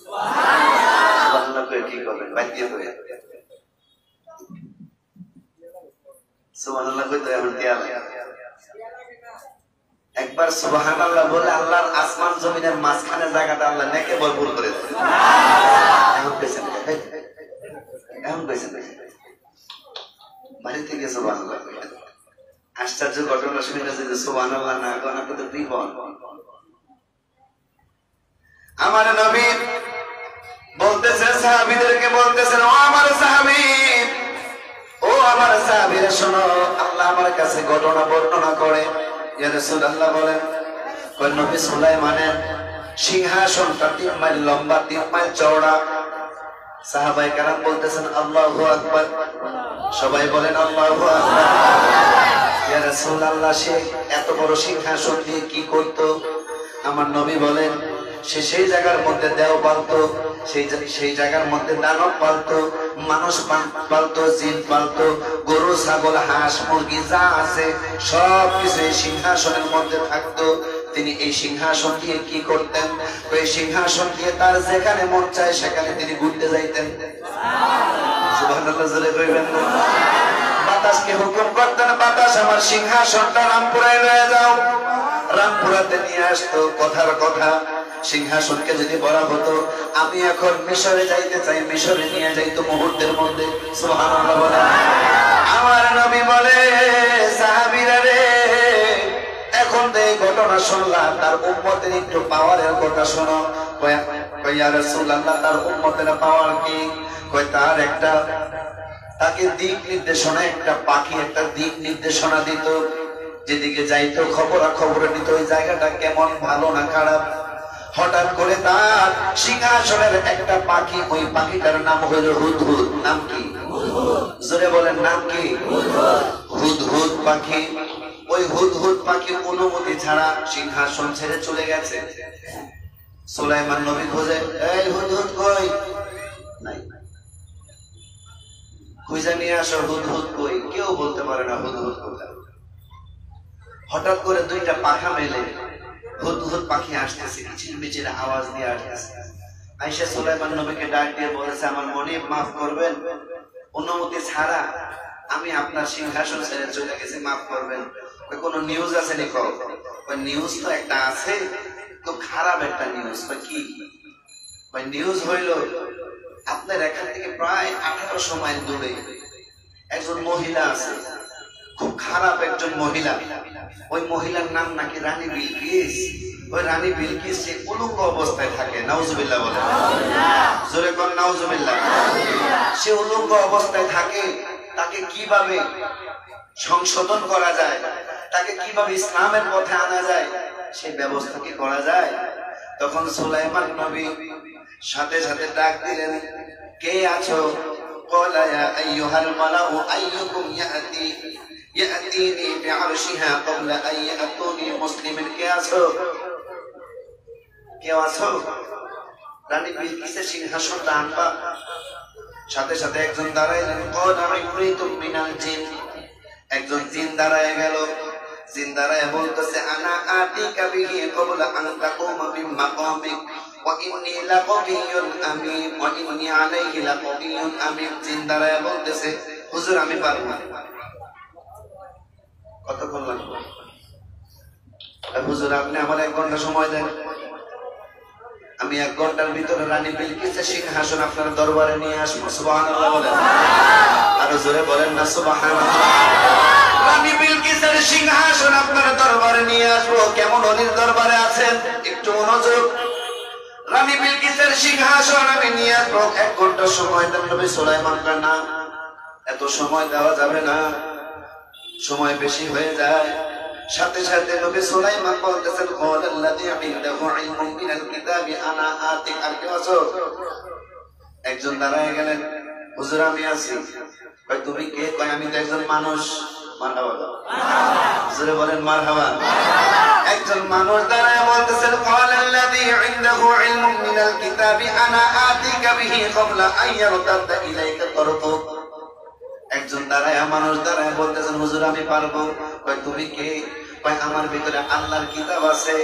সুবহানাল্লাহ কই কি করবেন? বাইতে কই সুবহানাল্লাহ কই তো এখন কি আলে একবার সুবহানাল্লাহ বলে আল্লাহর আসমান জমিনের মাঝখানে জায়গাটা আল্লাহ নেকে ভরপুর করে দেন। এখন পেছেন বাড়ি থেকে সুবহানাল্লাহ। আশ্চর্য ঘটনা শুনে যে সুবহানাল্লাহ না কোন তো বিপদ। আমার নবী বলতেছেন সাহাবীদেরকে, বলতেছেন ও আমার সাহাবী, ও আমার সাহাবীরা শোনো, আল্লাহ আমার কাছে ঘটনা বর্ণনা করে। ইয়া রাসূলুল্লাহ বলেন, কই নবী সুলাইমানের সিংহাসনটা 3 মাইল লম্বা, 3 মাইল চওড়া। সাহাবায়ে কেরাম বলতেছেন আল্লাহু আকবার, সবাই বলেন আল্লাহু আকবার। ইয়া রাসূলুল্লাহ, সে এত বড় সিংহাসন দিয়ে কি করত? আমার নবী বলেন, সে সেই জায়গার মধ্যে দেও পালতো, সেই জায়গার মধ্যে দানব পালতো, মানুষ পালতো, জিন পালতো, গরু ছাগল হাঁস মুরগি যা আছে সব কিছু এই সিংহাসনের মধ্যে থাকতো। তিনি এই সিংহাসন দিয়ে কি করতেন? ওই সিংহাসন দিয়ে তার যেখানে মন চায় সেখানে তিনি ঘুরতে যাইতেন। সুবহানাল্লাহ, জোরে কইবেন না? বাতাসকে হুকুম করতেন, বাতাস আমার সিংহাসনটা রামপুরায় লয়ে যাও। রামপুরাতে নিয়ে আসতো। কথার কথা, সিংহাসনকে যদি বলা হতো আমি এখন মিশরে যাইতে চাই, মিশরে নিয়ে যাইতো মুহূর্তের মধ্যে। সুবহানাল্লাহ বলে। আমার নবী বলে, সাহাবীরা রে, এখন তো এই ঘটনা শুনলাম, তার উম্মতের একটু পাওয়ারের কথা শোনো। কই ইয়া রাসূলুল্লাহ, তার উম্মতের পাওয়ার কি? কই তার একটা, তাকে দিক নির্দেশনা, একটা পাখি একটা দিক নির্দেশনা দিত, যেদিকে যাইতো খবর নিত ওই জায়গাটা কেমন, ভালো না খারাপ। হঠাৎ করে তার সিংহাসনের একটা পাখি, ওই পাখিটার নাম হলো হুদহুদ। নাম কি? জোরে বলেন, নাম কি? হুদহুদ পাখি। ওই হুদহুদ পাখি অনুমতি ছাড়া সিংহাসন ছেড়ে চলে গেছে। সুলাইমান নবী খোঁজে, এই হুদহুদ কই? নাই। খুঁজে নিয়ে আসো, হুদহুদ কই? কেউ বলতে পারে না হুদহুদ কোথায়। হঠাৎ করে দুইটা পাখা মেলে হুদহুদ পাখি আসতেছে, কিচিরমিচির আওয়াজ দিয়ে আসতেছে। আয়েশা সুলাইমান নবীকে ডাক দিয়ে বলেছে, আমার মনিব মাফ করবেন, অনুমতি ছাড়া আমি আপনার সিংহাসন ছেড়ে চলে গেছি, মাফ করবেন। কোন নিউজ আছে নি? নিউজ তো একটা আছে, তো খারাপ একটা নিউজ। কি নিউজ? হইল আপনার এখান থেকে প্রায় 1800 মাইল দূরে একজন মহিলা আছে, খুব খারাপ একজন মহিলা। ওই মহিলার নাম নাকি রানী বিলকিস। ওই রানী বিলকিস সে উলঙ্গ অবস্থায় থাকে। নাউজুবিল্লাহ বলে। জোরে কোন নাউজুবিল্লাহ। সে উলঙ্গ অবস্থায় থাকে। তাকে কিভাবে সংশোধন করা যায়, তাকে কিভাবে ইসলামের পথে আনা যায়, সেই ব্যবস্থা কি করা যায়? তখন সুলাইমান নবী সাথে সাথে ডাক দিলেন, কে আছো? قال يا أيها الملأ أيكم يأتيني بعرشها قبل أن يأتوني مسلمين। কে আছো? কেউ আছো? রানী বিলকিসের সিংহাসনটা আনবা। সাথে সাথে একজন দাঁড়াইলেন। قال عفريت من الجن। একজন জিন দাঁড়ায় গেল। জিন দাঁড়ায় বলতেছে, আনা আতিকা বিহি ক্বাবলা আন তাকুমা মিন মাকামিক ওয়া ইন্নী লাকাবিয়্যুন আমিন ওয়া ইন্নী আলাইহি লাকাবিয়্যুন আমিন। জিন দাঁড়ায় বলতেছে, হুজুর আমি পারবো না। কতক্ষণ লাগবে? হুজুর আপনি আমার 1 ঘন্টা সময় দেন, আমি 1 ঘন্টার ভিতরে রানী বিলকিসের সিংহাসন আপনার দরবারে নিয়ে আসবো। সুবহানাল্লাহ বলেন। আরো জোরে বলেন না সুবহানাল্লাহ। রানী বিলকিসের সিংহাসন আপনার দরবারে নিয়ে আসবো। কেমন অলির দরবারে আছেন? একটু মনোযোগ। রানী বিলকিসের সিংহাসন আমি নিয়ে আসবো। 1 ঘন্টা সময় দেন। নবী সুলাইমান বলেন, না, এত সময় দেওয়া যাবে না, সময় বেশি হয়ে যায়। সাথে সাথে নবী সুলাইমান বলতেছেন, ক্বালাল্লাযী ইনদাহু ইলমুম মিনাল কিতাবি আনা আতিক। আর কেউ আছো? একজন দাঁড়ায় গেলেন, হুজুর আমি আছি। কই তুমি কে? কই আমি তো একজন মানুষ। মারহাবা। হুজুরে বলেন মারহাবা। একজন মানুষ দাঁড়ায় বলতেছেন, ক্বালাল্লাযী ইনদাহু ইলমুম মিনাল কিতাবি আনা আতিকা বিহি ক্বাবলা আন ইয়ারতাদ্দা ইলাইকা তারফুক। একজন দাঁড়ায়, মানুষ দাঁড়ায় বলতেছেন, হুজুর আমি পারবো। কই তুমি কে? কই আমার ভিতরে আল্লাহর কিতাব আছে,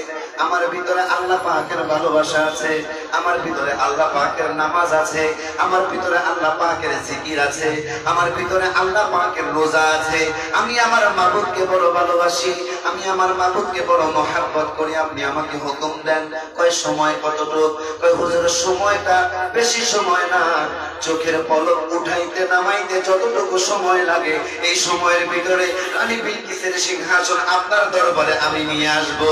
আমার ভিতরে আল্লাহ পাকের ভালোবাসা আছে, আমার ভিতরে আল্লাহ পাকের নামাজ আছে, আমার ভিতরে আল্লাহ পাকের জিকির আছে, আমার ভিতরে আল্লাহ পাকের রোজা আছে। আমি আমার মাবুদকে বড় ভালোবাসি, আমি আমার মাবুদকে বড় মহব্বত করি। আপনি আমাকে হুকুম দেন। কয় সময় কতটুকু? কয় হুজুর সময়টা বেশি সময় না, চোখের পলক উঠাইতে নামাইতে যতটুকু সময় লাগে, এই সময়ের ভিতরে রানী বিলকিসের সিংহাসন আপনার দরবারে আমি নিয়ে আসবো।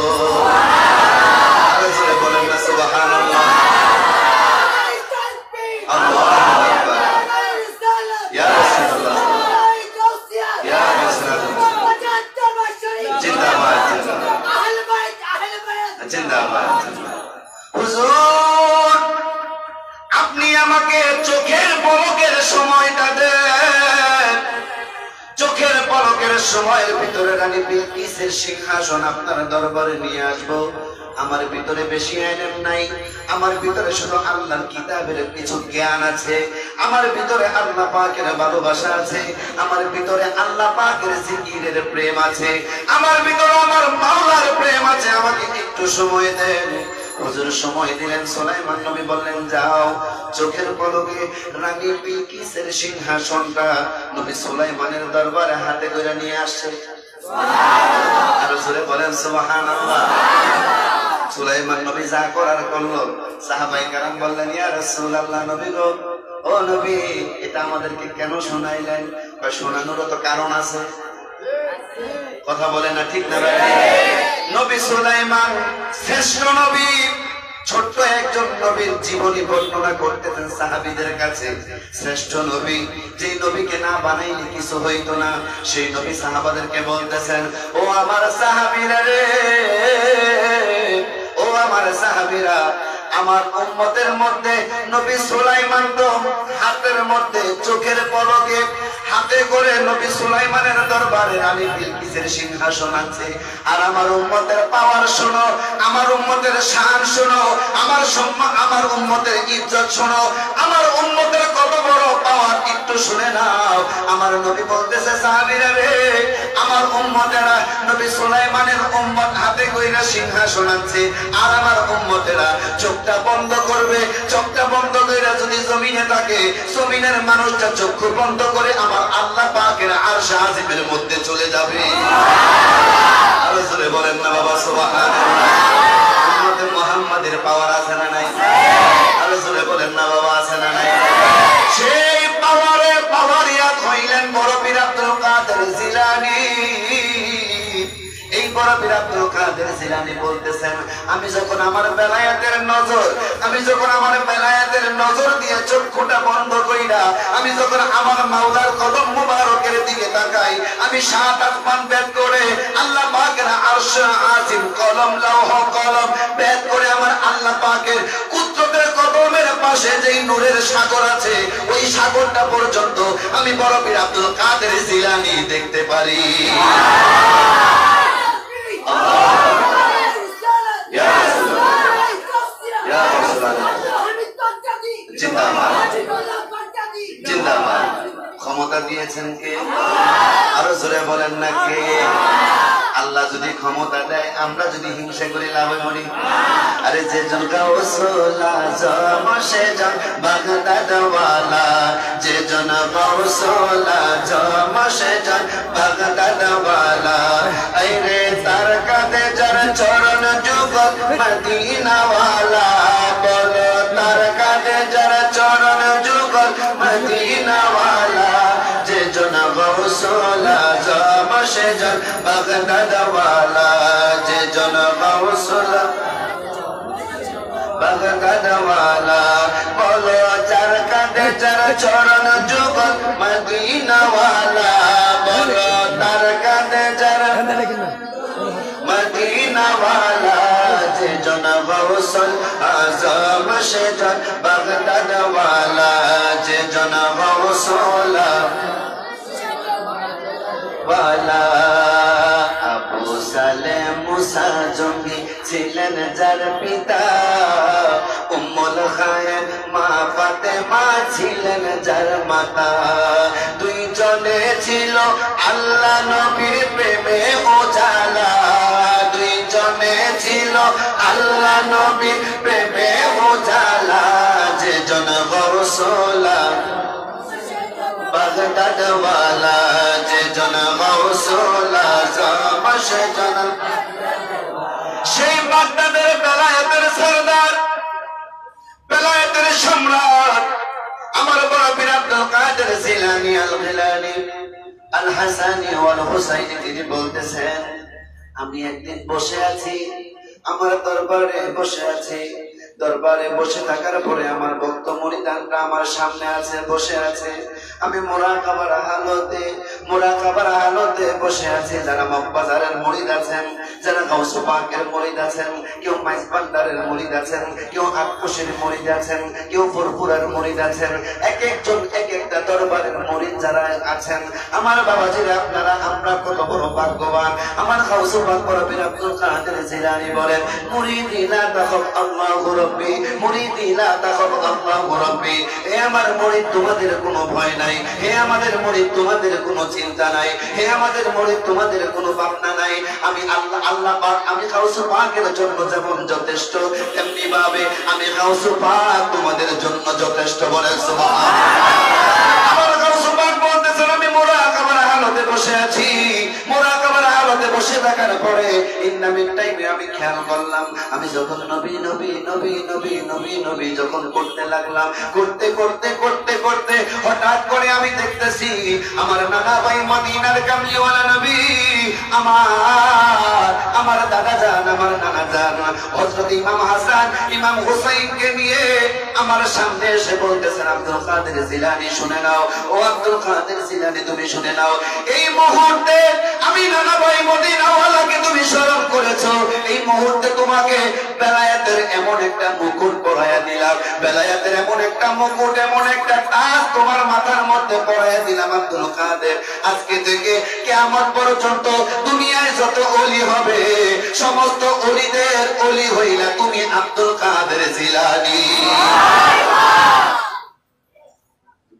বলেন না সুবহানাল্লাহ। আল্লাহু আকবার ইয়া রাসূলুল্লাহ ইয়া রাসূলুল্লাহ জিন্দাবাদ জিন্দাবাদ হুজুর আপনি আমাকে চোখের পলকের সময়টা দেন চোখের পলকের সময়ের ভিতরে রানী বিলকিসের সিংহাসন আপনার দরবারে নিয়ে আসবো আমার ভিতরে বেশি ইলম নাই আমার ভিতরে শুধু আল্লাহর কিতাবের কিছু জ্ঞান আছে আমার ভিতরে আল্লাহ পাকের ভালোবাসা আছে আমার ভিতরে আল্লাহ পাকের জিকিরের প্রেম আছে আমার ভিতরে আমার মাওলার প্রেম আছে আমাকে একটু সময় দেন হুজুর সময় দিলেন সুলাইমান নবী বললেন যাও চোখের পলকে রানী বিলকিসের সিংহাসনটা নবী সুলাইমানের দরবারে হাতে করে নিয়ে আসছে সুবহানাল্লাহ আর জোরে বলেন সুবহানাল্লাহ সুলাইমান নবী যা করার করলো সাহাবায়ে কেরাম বললেন ইয়া রাসূলুল্লাহ নবী গো ও নবী এটা আমাদেরকে কেন শোনাইলেন বা শোনানোর তো কারণ আছে কথা বলে না ঠিক না ভাই নবী সুলাইমান শ্রেষ্ঠ নবী ছোট্ট একজন নবীর জীবনী বর্ণনা করতেছেন সাহাবীদের কাছে শ্রেষ্ঠ নবী যে নবীকে না বানাইলে কিছু হইতো না সেই নবী সাহাবাদেরকে বলতেছেন ও আমার সাহাবীরা রে ও আমার সাহাবীরা আমার উম্মতের মধ্যে নবী সুলাইমান তো হাতের মধ্যে চোখের পলকে হাতে করে নবী সুলাইমানের দরবারে রানী বিলকিসের সিংহাসন আছে আর আমার উম্মতের পাওয়ার শোনো আমার উম্মতের শান শোনো আমার সম্মান আমার উম্মতের ইজ্জত শোনো আমার উম্মতের কত বড় পাওয়ার একটু শুনে নাও আমার নবী বলতেছে সাহাবীরা রে আমার উম্মতেরা নবী সুলাইমানের উম্মত হাতে কইরা সিংহাসন আছে আর আমার উম্মতেরা চোখটা বন্ধ করবে চোখটা বন্ধ কইরা যদি জমিনে থাকে জমিনের মানুষটা চক্ষু বন্ধ করে আমার আল্লাহ পাকের আরশ আজিমের মধ্যে চলে যাবে আরো জোরে বলেন না বাবা সুবহানাল্লাহ উম্মতে মুহাম্মাদের পাওয়ার আছে না নাই আরো জোরে বলেন না বাবা আছে না নাই সেই পাওয়ারিয়াত হইলেন বড় পীর আব্দুল কাদের জিলানী এই বড় পীর আব্দুল কাদের জিলানী বলতেছেন আমি যখন আমার বেলায়েতের নজর দিয়ে চক্ষুটা বন্ধ কইরা আমি যখন আমার মাওলার কদম মুবারকের দিকে তাকাই আমি 7 আসমান ভেদ করে আল্লাহ পাকের আরশ আজিম কলম লৌহ কলম ভেদ করে আমার আল্লাহ পাকের কুদরতের কদমের পাশে যেই নূরের সাগর আছে ওই সাগরটা পর্যন্ত আমি বড় পীর আব্দুল কাদের জিলানী দেখতে পারি ক্ষমতা দিয়েছেন কে আরো জোরে বলেন না কে আল্লাহ যদি ক্ষমতা দেয় আমরা যদি হিংসা করি লাভে মরি আরে যে জন গাউসুল আজম সে জন বাগদাদ ওয়ালা যে জন গাউসুল আজম সে জন বাগদাদ ওয়ালা আইরে তার কাঁধে যার চরণ যুগল মদিনা ওয়ালা বলো তার কাঁধে যার চরণ যুগল মদিনা ওয়ালা যে জন গাউসুল আজম সে জন বাগদাদ ওয়ালা যে জন গাউসুল বাগদাদ ওয়ালা বলো যার কাঁধে যার চরণ যুগল মদিনা ওয়ালা বলো তার কাঁধে যার মদিনা ওয়ালা যে জন গাউসুল আজম সে জন বাগদাদ ওয়ালা যে জন গাউসুল ওয়ালা আবু সালেম মুসা জঙ্গি ছিলেন যার পিতা উম্মুল খায়ের মা ফাতেমা ছিলেন যার মাতা দুইজনে ছিল আল্লাহ নবীর প্রেমে উজালা দুইজনে ছিল আল্লাহ নবীর প্রেমে উজালা যে জন গাউসুল বাগদাদ ওয়ালা যে জন গাউসুল আজম সে জন সেই বাগদাদের বেলায়েতের সরদার বেলায়েতের সম্রাট আমার বড় পীর আব্দুল কাদের জিলানী আল গিলানী আল হাসানী ওয়াল হুসাইনী তিনি বলতেছেন আমি একদিন বসে আছি আমার দরবারে বসে আছি দরবারে বসে থাকার পরে আমার ভক্ত মুরিদানরা আমার সামনে আছে, বসে আছে। আমি মুরাকাবার হালতে বসে আছি। যারা মগবাজারের মুরিদ আছেন, যারা গাউসে পাকের মুরিদ আছেন, কেউ মাইজবান্ডারের মুরিদ আছেন, কেউ আটকোশের মুরিদ আছেন, কেউ ফুরফুরার মুরিদ আছেন, এক একজন এক একটা দরবারের মুরিদ যারা আছেন, আমার বাবাজিরা আপনারা আমরা কত বড় ভাগ্যবান। আমার গাউসে পাক পীর আব্দুল কাদের জিলানী বলেন, মুরিদি লা তাখাফ আল্লাহু রাব্বি, মুরিদি লা তাখাফ আল্লাহু রাব্বি। হে আমার মুরিদ, তোমাদের কোনো ভয় নাই। হে আমাদের মুরিদ, তোমাদের কোনো চিন্তা নাই। হে আমাদের মুরিদ, তোমাদের কোনো ভাবনা নাই। আমি আল্লাহ পাক, আমি গাউসে পাকের জন্য যেমন যথেষ্ট, তেমনি ভাবে আমি গাউসে পাক তোমাদের জন্য যথেষ্ট। বলেন সুবহানাল্লাহ। আমার গাউসে পাক বলতেছেন, আমি মুরাকাবার হালতে বসে আছি। মুরাকাবার হালতে বসে থাকার পরে ইন্নামিন টাইমে আমি খেয়াল করলাম, আমি যখন নবী নবী নবী নবী নবী নবী যখন করতে লাগলাম, করতে করতে করতে করতে হঠাৎ করে আমি দেখতেছি আমার নানা ভাই মদিনার কামলিওয়ালা নবী, আমার দাদা জান, আমার নানা জান হযরত ইমাম হাসান ইমাম হুসাইনকে নিয়ে আমার সামনে এসে বলতেছেন, আব্দুল কাদের জিলানী শুনে নাও, ও আব্দুল কাদের জিলানী তুমি শুনে নাও। এই মুহূর্তে আমি নানা ভাই মদিনাওয়ালাকে তুমি স্মরণ করেছো, এই মুহূর্তে তোমাকে বেলায়েতের এমন একটা মুকুট পরাইয়া দিলাম, বেলায়েতের এমন একটা মুকুট, এমন একটা তাজ তোমার মাথার মধ্যে পরাইয়া দিলাম আব্দুল কাদের। আজকে থেকে কিয়ামত পর্যন্ত দুনিয়ায় যত ওলি হবে, সমস্ত ওলিদের ওলি হইলা তুমি আব্দুল কাদের জিলানী।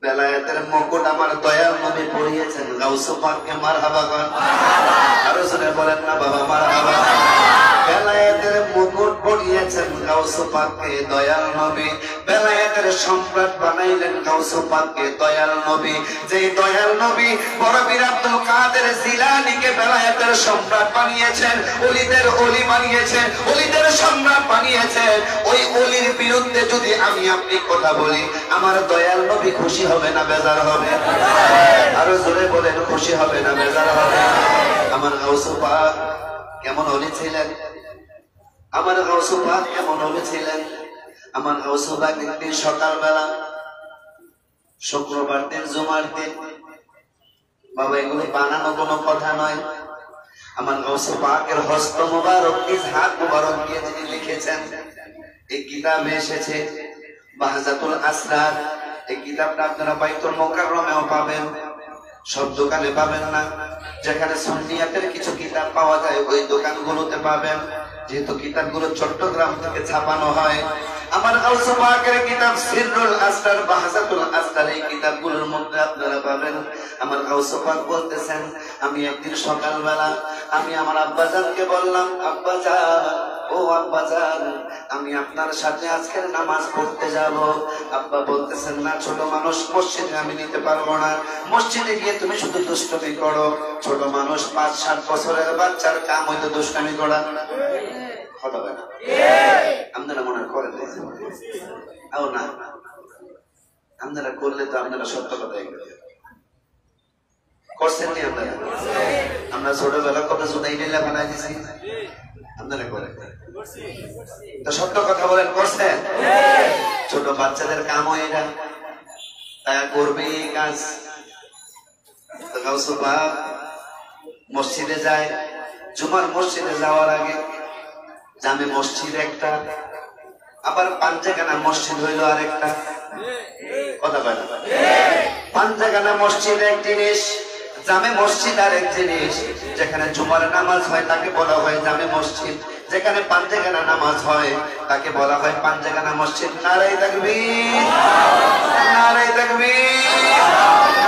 বেলায়েতের মুকুট আমার দয়াল নবী পরিয়েছেন, গাউসে পাককে মারহাবা করেন। আরো জোরে বলেন না বাবা মারহাবা। বেলায়েতের মুকুট পরিয়েছেন গাউসে পাককে দয়াল নবী, বেলায়েতের সম্রাট বানাইলেন গাউসে পাককে দয়াল নবী। যে দয়াল নবী বড় পীর আব্দুল কাদের জিলানীকে বেলায়েতের সম্রাট বানিয়েছেন, ওলিদের ওলি বানিয়েছেন, ওলিদের সম্রাট বানিয়েছেন, ওই ওলির বিরুদ্ধে যদি আমি আপনি কথা বলি, আমার দয়াল নবী খুশি হবে না বেজার হবে? আরো জোরে বলেন, খুশি হবে না বেজার হবে? আমার গাউসে পাক কেমন ওলি ছিলেন, আমার গাউসে পাক কেমন ওলি ছিলেন। আমার গাউসে পাক একদিন সকালবেলা, শুক্রবার দিন, জুমার দিন, বাবা এগুলো বানানো কোনো কথা নয়, আমার গাউসে পাকের হস্ত মুবারক, নিজ হাত মুবারক দিয়ে যিনি লিখেছেন, এই কিতাবে এসেছে বাহজাতুল আসরার। এই কিতাবটা আপনারা বাইতুল মুকাররমেও পাবেন, সব দোকানে পাবেন না। যেখানে সুন্নিয়াতের কিছু কিতাব পাওয়া যায় ওই দোকানগুলোতে পাবেন, যেহেতু কিতাবগুলো চট্টগ্রাম থেকে ছাপানো হয়। আমার গাউসে পাকের কিতাব সিররুল আসরার, বাহজাতুল আসরার, এই কিতাবগুলোর মধ্যে আপনারা পাবেন। আমার গাউসে পাক বলতেছেন, আমি একদিন সকালবেলা আমি আমার আব্বাজানকে বললাম, আব্বাজান, ও আব্বাজান, আমি আপনার সাথে আজকের নামাজ পড়তে যাব। আব্বা বলতেছেন, না ছোট মানুষ, মসজিদে আমি নিতে পারবো না, মসজিদে গিয়ে তুমি শুধু দুষ্টমি করো। ছোট মানুষ, 5-7 বছরের বাচ্চার কাম হয়তো দুষ্টামি করা, কথা বলে না আপনারা মনে করেন না, আপনারা করলে তো আপনারা সত্য কথা করছেন নি আপনারা। আমরা ছোটবেলা কত জুতাই নিলে বানাই দিছি, আপনারা করেন তো সত্য কথা বলেন, করছেন? ছোট বাচ্চাদের কাম এটা, তারা করবে এই কাজ। গাউসে পাক মসজিদে যায়, জুমার মসজিদে যাওয়ার আগে জামে মসজিদ একটা, আবার পাঞ্জাগানা মসজিদ হইল আর একটা, কথা বলে না। পাঞ্জাগানা মসজিদ এক জিনিস, জামে মসজিদ আর এক জিনিস। যেখানে জুমার নামাজ হয় তাকে বলা হয় জামে মসজিদ, যেখানে পাঞ্জাগানা নামাজ হয় তাকে বলা হয় পাঞ্জাগানা মসজিদ। নারায়ে তাকবীর, নারায়ে তাকবীর,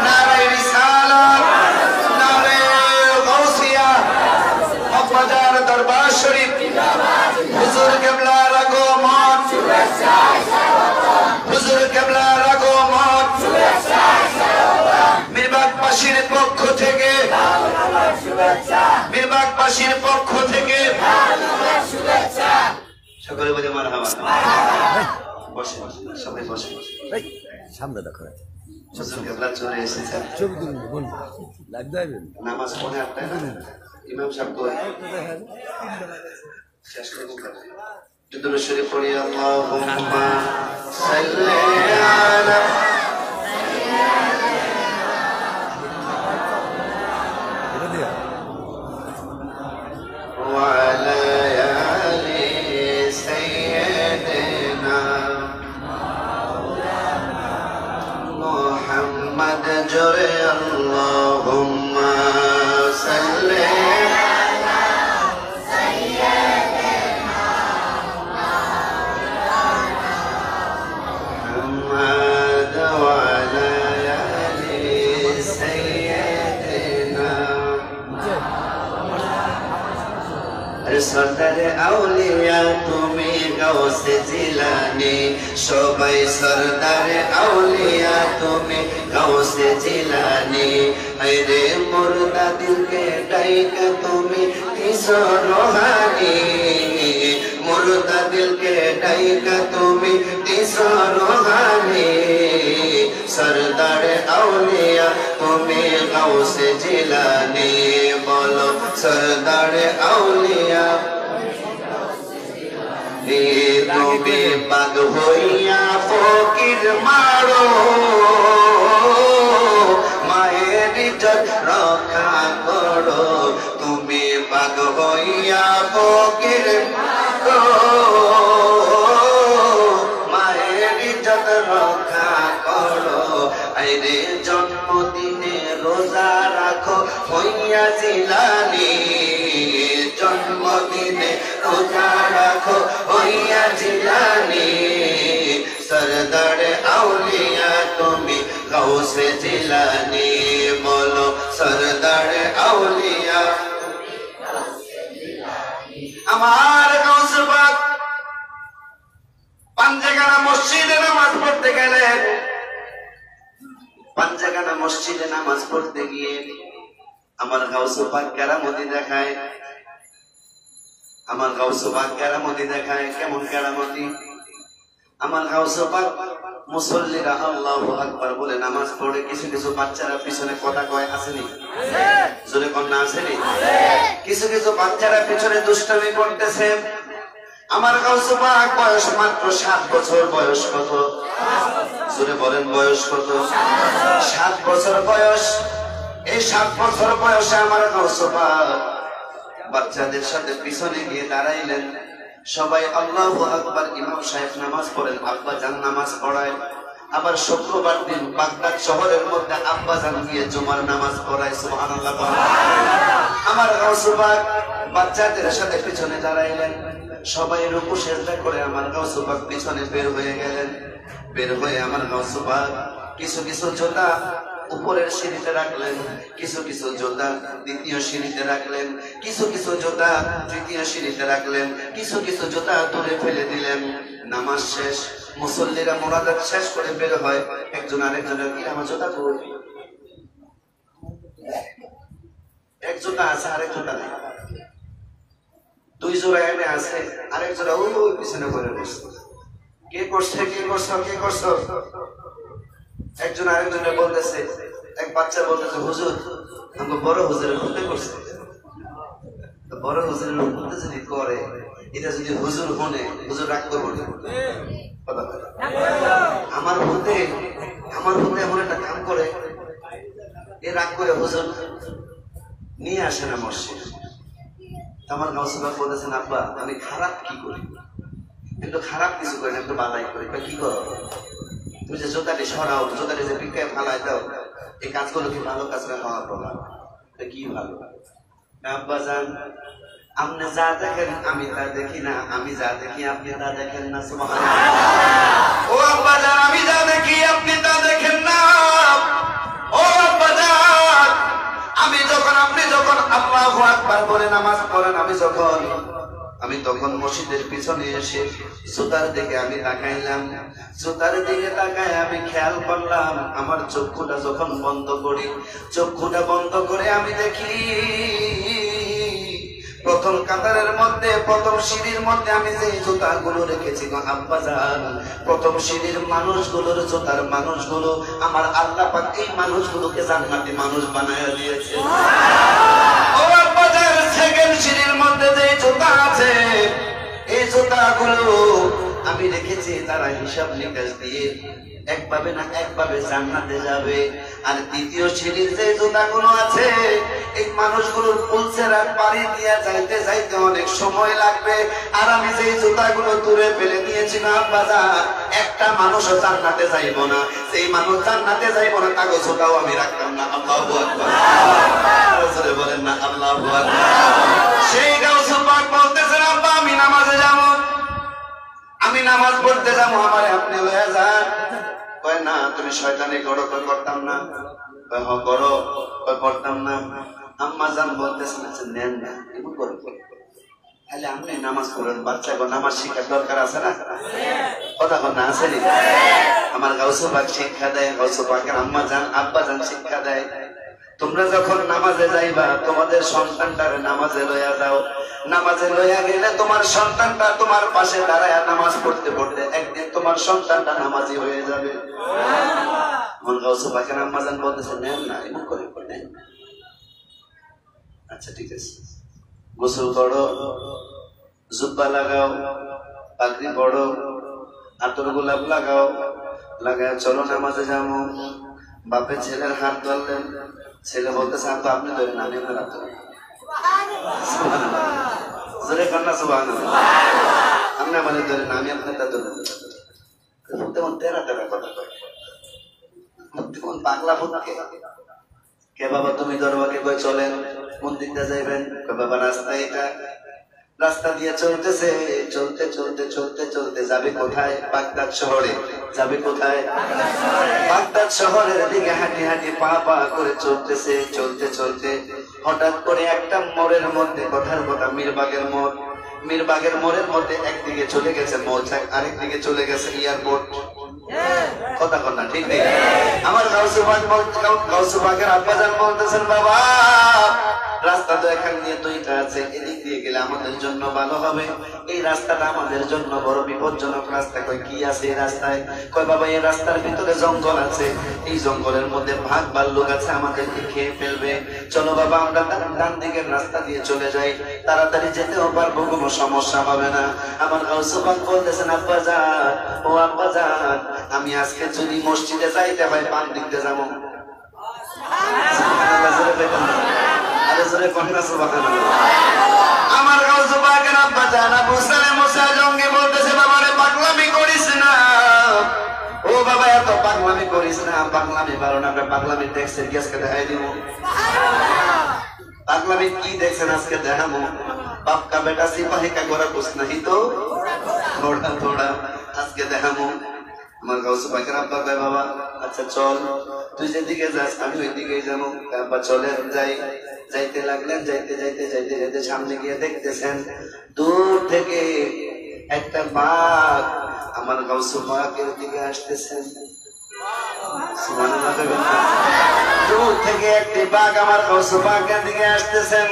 নারায়ে রিসালাত, নারায়ে গাউসিয়া। মগবাজার দরবার শরীফ, হুজুর কিবলার আগমন, হুজুর কিবলার আগমন, মিরবাগবাসীর পক্ষ থেকে, মিরবাগবাসীর পক্ষ থেকে সকলে বলে মারহাবা। বসে সবাই বসে, সামনে দেখো হুজুর কিবলা চলে এসেছেন, নামাজ পড়ে আপনারা ইমাম সাহেব তো শেষ করবো। দুরূদ শরীফ পড়ি আল্লাহুম্মা সাল্লি আলা وعلى آل سيدنا محمد جري اللهم صل على سيدنا محمد وعلى آل سيدنا সরদারে আউলিয়া তুমি গাউসে জিলানী সবাই সরদারে আউলিয়া তুমি গাউসে জিলানী আরে মুর্দা দিলকে ডাইকা তুমি কিসো রোহানি মুর্দা দিলকে ডাইকা তুমি কিসো রোহানি সরদারে আউলিয়া তুমি গাউসে জিলানী বলো সরদারে আউলিয়া তুমি পাগ হইয়া ফকির মারো মায়ের ইজ্জত রক্ষা করো তুমি পাগ হইয়া ফকির মারো মায়ের ইজ্জত রক্ষা করো আইরে জন্মদিনে রোজা রাখো হইয়া জিলানী জন্মদিনে রোজা রাখো হইয়া জিলানী সরদার আউলিয়া তুমি গাউসে জিলানী বলো সরদার আউলিয়া আমার গাউস পাক পাঞ্জাগানা মসজিদে নামাজ পড়তে গেলেন পাঞ্জাগানা মসজিদে নামাজ পড়তে গিয়ে আমার গাউস পাক কেরামতি দেখায় আমার গাউস পাক কেরামতি দেখায় কেমন কেরামতি আমার গাউস পাক মুসল্লিরা আল্লাহু আকবার বলে নামাজ পড়ে কিছু কিছু বাচ্চারা পিছনে কথা কয় আসেনি জোরে কন্যা আসেনি কিছু কিছু বাচ্চারা পিছনে দুষ্টামি করতেছে আমার গাউস পাক বয়স মাত্র 7 বছর বয়স কত জোরে বলেন বয়স কত 7 বছর বয়স এই 7 বছর বয়সে আমার গাউস পাক বাচ্চাদের সাথে পিছনে গিয়ে দাঁড়াইলেন সবাই আল্লাহু আকবার ইমাম সাহেব নামাজ পড়েন আব্বা জান নামাজ পড়ায় আবার শুক্রবার দিন বাগদাদ শহরের মধ্যে আব্বা জান গিয়ে জুমার নামাজ পড়ায় সুবহানাল্লাহ আমার গাউস পাক বাচ্চাদের সাথে পিছনে দাঁড়াইলেন সবাই রুকু সিজদা করে আমার গাউস পাক পিছনে বের হয়ে গেলেন বের হয়ে আমার গাউস পাক কিছু কিছু জোতা উপরের সিঁড়িতে রাখলেন কিছু কিছু জোতা দ্বিতীয় সিঁড়িতে রাখলেন কিছু কিছু জোতা তৃতীয় সিঁড়িতে রাখলেন কিছু কিছু জোতা দূরে ফেলে দিলেন নামাজ শেষ মুসল্লিরা মুনাজাত শেষ করে বের হয় একজন আরেকজনের কি আমার জোতা কই এক জোতা আছে আরেক জোতা নেই দুই জোড়া এনে আছে আরেক জোড়া ওই ওই পিছনে করে বসছে কে করছে কে করছো কে করছো একজন আরেকজনে বলতেছে এক বাচ্চা বলতেছে হুজুর আমাকে বড় হুজুরের হুতে করছে বড় হুজুরের হুতে যদি করে এটা যদি হুজুর হনে হুজুর রাগ করবো না আমার হুতে এমন একটা কাম করে এ রাগ করে হুজুর নিয়ে আসে না মসজিদ আমার গাউস পাক বলতেছেন আব্বা আমি খারাপ কি করি কিন্তু খারাপ কিছু করি না একটু বালাই করি কি করো তুমি যে জোতাটি সরাও জোতাটি যে পিকায় ফালাই দাও এই কাজগুলো কি ভালো কাজ না হওয়ার প্রভাব কি ভালো আব্বা জান আপনি যা দেখেন আমি তা দেখি না আমি যা দেখি আপনি তা দেখেন না সুবহানাল্লাহ ও আব্বা জান আমি যা দেখি আপনি তা দেখেন না ও আব্বা জান আমি যখন আপনি যখন আল্লাহু আকবার বলে নামাজ পড়েন আমি তখন মসজিদের পিছনে এসে জুতার দিকে আমি তাকাইলাম জুতার দিকে তাকায় আমি খেয়াল করলাম আমার চক্ষুটা যখন বন্ধ করি চক্ষুটা বন্ধ করে আমি দেখি প্রথম কাতারের মধ্যে প্রথম সিঁড়ির মধ্যে আমি যে জুতাগুলো রেখেছি আব্বা জান প্রথম সিঁড়ির মানুষগুলোর জুতার মানুষগুলো আমার আল্লাহ পাক এই মানুষগুলোকে জান্নাতি মানুষ বানায় দিয়েছে ও আব্বা জান সেকেন্ড সিঁড়ির মধ্যে যে জুতা আছে এই জুতা জুতাগুলো আমি রেখেছি, তারা হিসাব নিকাশ দিয়ে একভাবে না একভাবে জান্নাতে যাবে। আর দ্বিতীয় সিঁড়ির যে জুতাগুলো আছে, এই মানুষগুলোর পুলসেরা পাড়ি দিয়ে যাইতে যাইতে অনেক সময় লাগবে। আর আমি যে জুতাগুলো দূরে ফেলে দিয়েছিলাম আব্বাজান, একটা মানুষও জান্নাতে যাইব না, সেই মানুষ জান্নাতে যাইব না, তাকে জুতাও আমি রাখতাম না। আল্লাহু আকবার, রাসূল বলেন না আল্লাহু আকবার। সেই গাউস পাক বলতেছেন, আব্বা আমি নামাজে যাব, আমি নামাজ পড়তে যাবো, আমারে আপনি লয়ে যান। কয় না, তুমি শয়তানি করো। কই করতাম না। কয় হ করো। কই করতাম না। আম্মা জান বলতেছেন, আচ্ছা নেন না, এমন করে তাহলে আপনি নামাজ পড়েন, বাচ্চাকে নামাজ শিক্ষার দরকার আছে না? কথা না আছে নি? আমার গাউস পাক শিক্ষা দেয়, গাউস পাকের আম্মা জান আব্বা জান শিক্ষা দেয়, তোমরা যখন নামাজে যাইবা তোমাদের সন্তানটারে নামাজে লইয়া যাও। নামাজে লইয়া গেলে তোমার সন্তানটা তোমার পাশে দাঁড়ায় নামাজ পড়তে পড়তে একদিন তোমার সন্তানটা নামাজি হয়ে যাবে। আমার গাউস পাকের আম্মা জান বলতেছে, নেন না, এমন করে নেন। আচ্ছা ঠিক আছে, গোসল করো, জুব্বা লাগাও, পাগড়ি পড়ো, আতর গোলাপ লাগাও, লাগায় চলো নামাজে যাবো। বাপে ছেলের হাত ধরলেন, ছেলে বলতেছে, আপনি ধরেন, আমি আপনার হাত ধরেন। জোরে কন্যা সুবহানাল্লাহ, আপনি আমাদের ধরেন, আমি আপনারটা ধরেন। তেমন তেরা তেরা কথা কয়, তেমন পাগলা ফুটকে। কে বাবা তুমি ধরবাকে কই চলেন, কোন দিকটা যাইবেন? বাবা রাস্তা এটা। রাস্তা দিয়ে চলতেছে, চলতে চলতে চলতে চলতে যাবে কোথায়? বাগদাদ শহরে। যাবে কোথায়? বাগদাদ শহরের দিকে হাঁটি হাঁটি পা পা করে চলতেছে। চলতে চলতে হঠাৎ করে একটা মোড়ের মধ্যে, কথার কথা মিরবাগের মোড়, মিরবাগের মোড়ের মধ্যে একদিকে চলে গেছে মৌচাক, আরেকদিকে চলে গেছে এয়ারপোর্ট। কথা কথা ঠিক নেই? আমার গাউস পাকের আব্বাজান বলতেছেন, বাবা রাস্তা তো এখান দিয়ে দুইটা আছে, এদিক দিয়ে গেলে আমাদের জন্য ভালো হবে, এই রাস্তাটা আমাদের জন্য বড় বিপজ্জনক রাস্তা। কই কি আছে এই রাস্তায়? কয় বাবা এই রাস্তার ভিতরে জঙ্গল আছে, এই জঙ্গলের মধ্যে ভাগ ভাল্লুক আছে, আমাদেরকে খেয়ে ফেলবে। চলো বাবা আমরা ডান দিকের রাস্তা দিয়ে চলে যাই, তাড়াতাড়ি যেতেও পারবো, কোনো সমস্যা হবে না। আমার গাউস পাক বলতেছেন, আব্বাজান ও আব্বাজান, আমি আজকে যদি মসজিদে যাইতে হয় বাম দিক দিয়ে যাবো। আমার গাউস পাকের আব্বাজান আবু সালেম মুসা জঙ্গি বলতেছে, বাবারে পাগলামি করিস না। ও বাবা এত পাগলামি করিস না, পাগলামি ভালো না। পাগলামি দেখছেন কি আজকে দেখাই দিব? পাগলামি কি দেখছেন আজকে দেখাবো? বাপ কা বেটা সিপাহি কা গোরা কুছ নাহি তো থোড়া থোড়া আজকে দেখাবো। আমার গাউস পাকের আব্বা কয়, বাবা আচ্ছা চল, তুই যেদিকে যাস আমি ওই দিকেই যাবো। আব্বা চলে যাই। যাইতে লাগলেন, যাইতে যাইতে যাইতে যাইতে সামনে গিয়ে দেখতেছেন দূর থেকে একটা বাঘ আমার গাউস পাকের দিকে আসতেছেন। সুবহানাল্লাহ, দূর থেকে একটি বাঘ আমার গাউস পাকের দিকে আসতেছেন।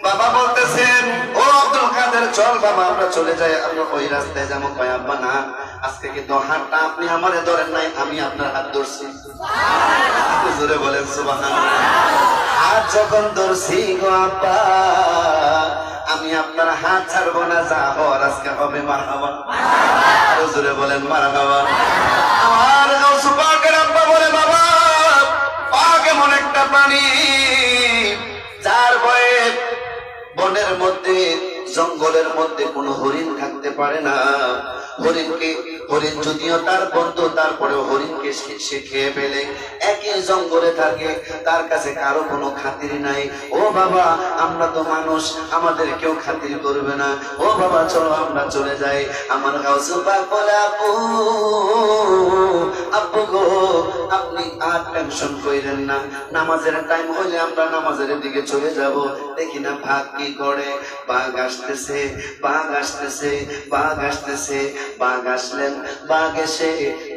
বাবা বলতেছেন, ও আব্দুল কাদের চল বাবা আমরা চলে যাই, আমরা ওই রাস্তায় যাবো। কয় আব্বা না, আজকে কিন্তু হাতটা আপনি আমারে ধরেন নাই, আমি আপনার হাত ধরছি। জোরে বলেন সুবহানাল্লাহ। হাত যখন ধরছি গো আব্বা, আমি আপনার হাত ছাড়বো না, যা হওয়ার আজকে হবে। মারহাবা, আরো জোরে বলেন মারহাবা। আমার গাউস পাকের আব্বা বলে, বাবা পাক এমন একটা প্রাণী যার ভয়ে বনের মধ্যে জঙ্গলের মধ্যে কোনো হরিণ থাকতে পারে না। হরিণ যদিও তার বন্ধু, তারপরেও হরিণকে সে খেয়ে ফেলে। একই জঙ্গলে থাকে, তার কাছে কারো কোনো খাতির নাই। ও বাবা আমরা তো মানুষ, আমাদের কেউ খাতির করবে না। ও বাবা চলো আমরা চলে যাই। আমার গাউস পাক বলে, আপু আপু গো আপনি আর টেনশন কইরেন না, নামাজের টাইম হইলে আমরা নামাজের দিকে চলে যাব। দেখি না ভাগ কি করে, বাঘ আসতেছে, বাঘ আসতেছে, বাঘ আসতেছে। বাঘ আসলেন, বাঘ এসে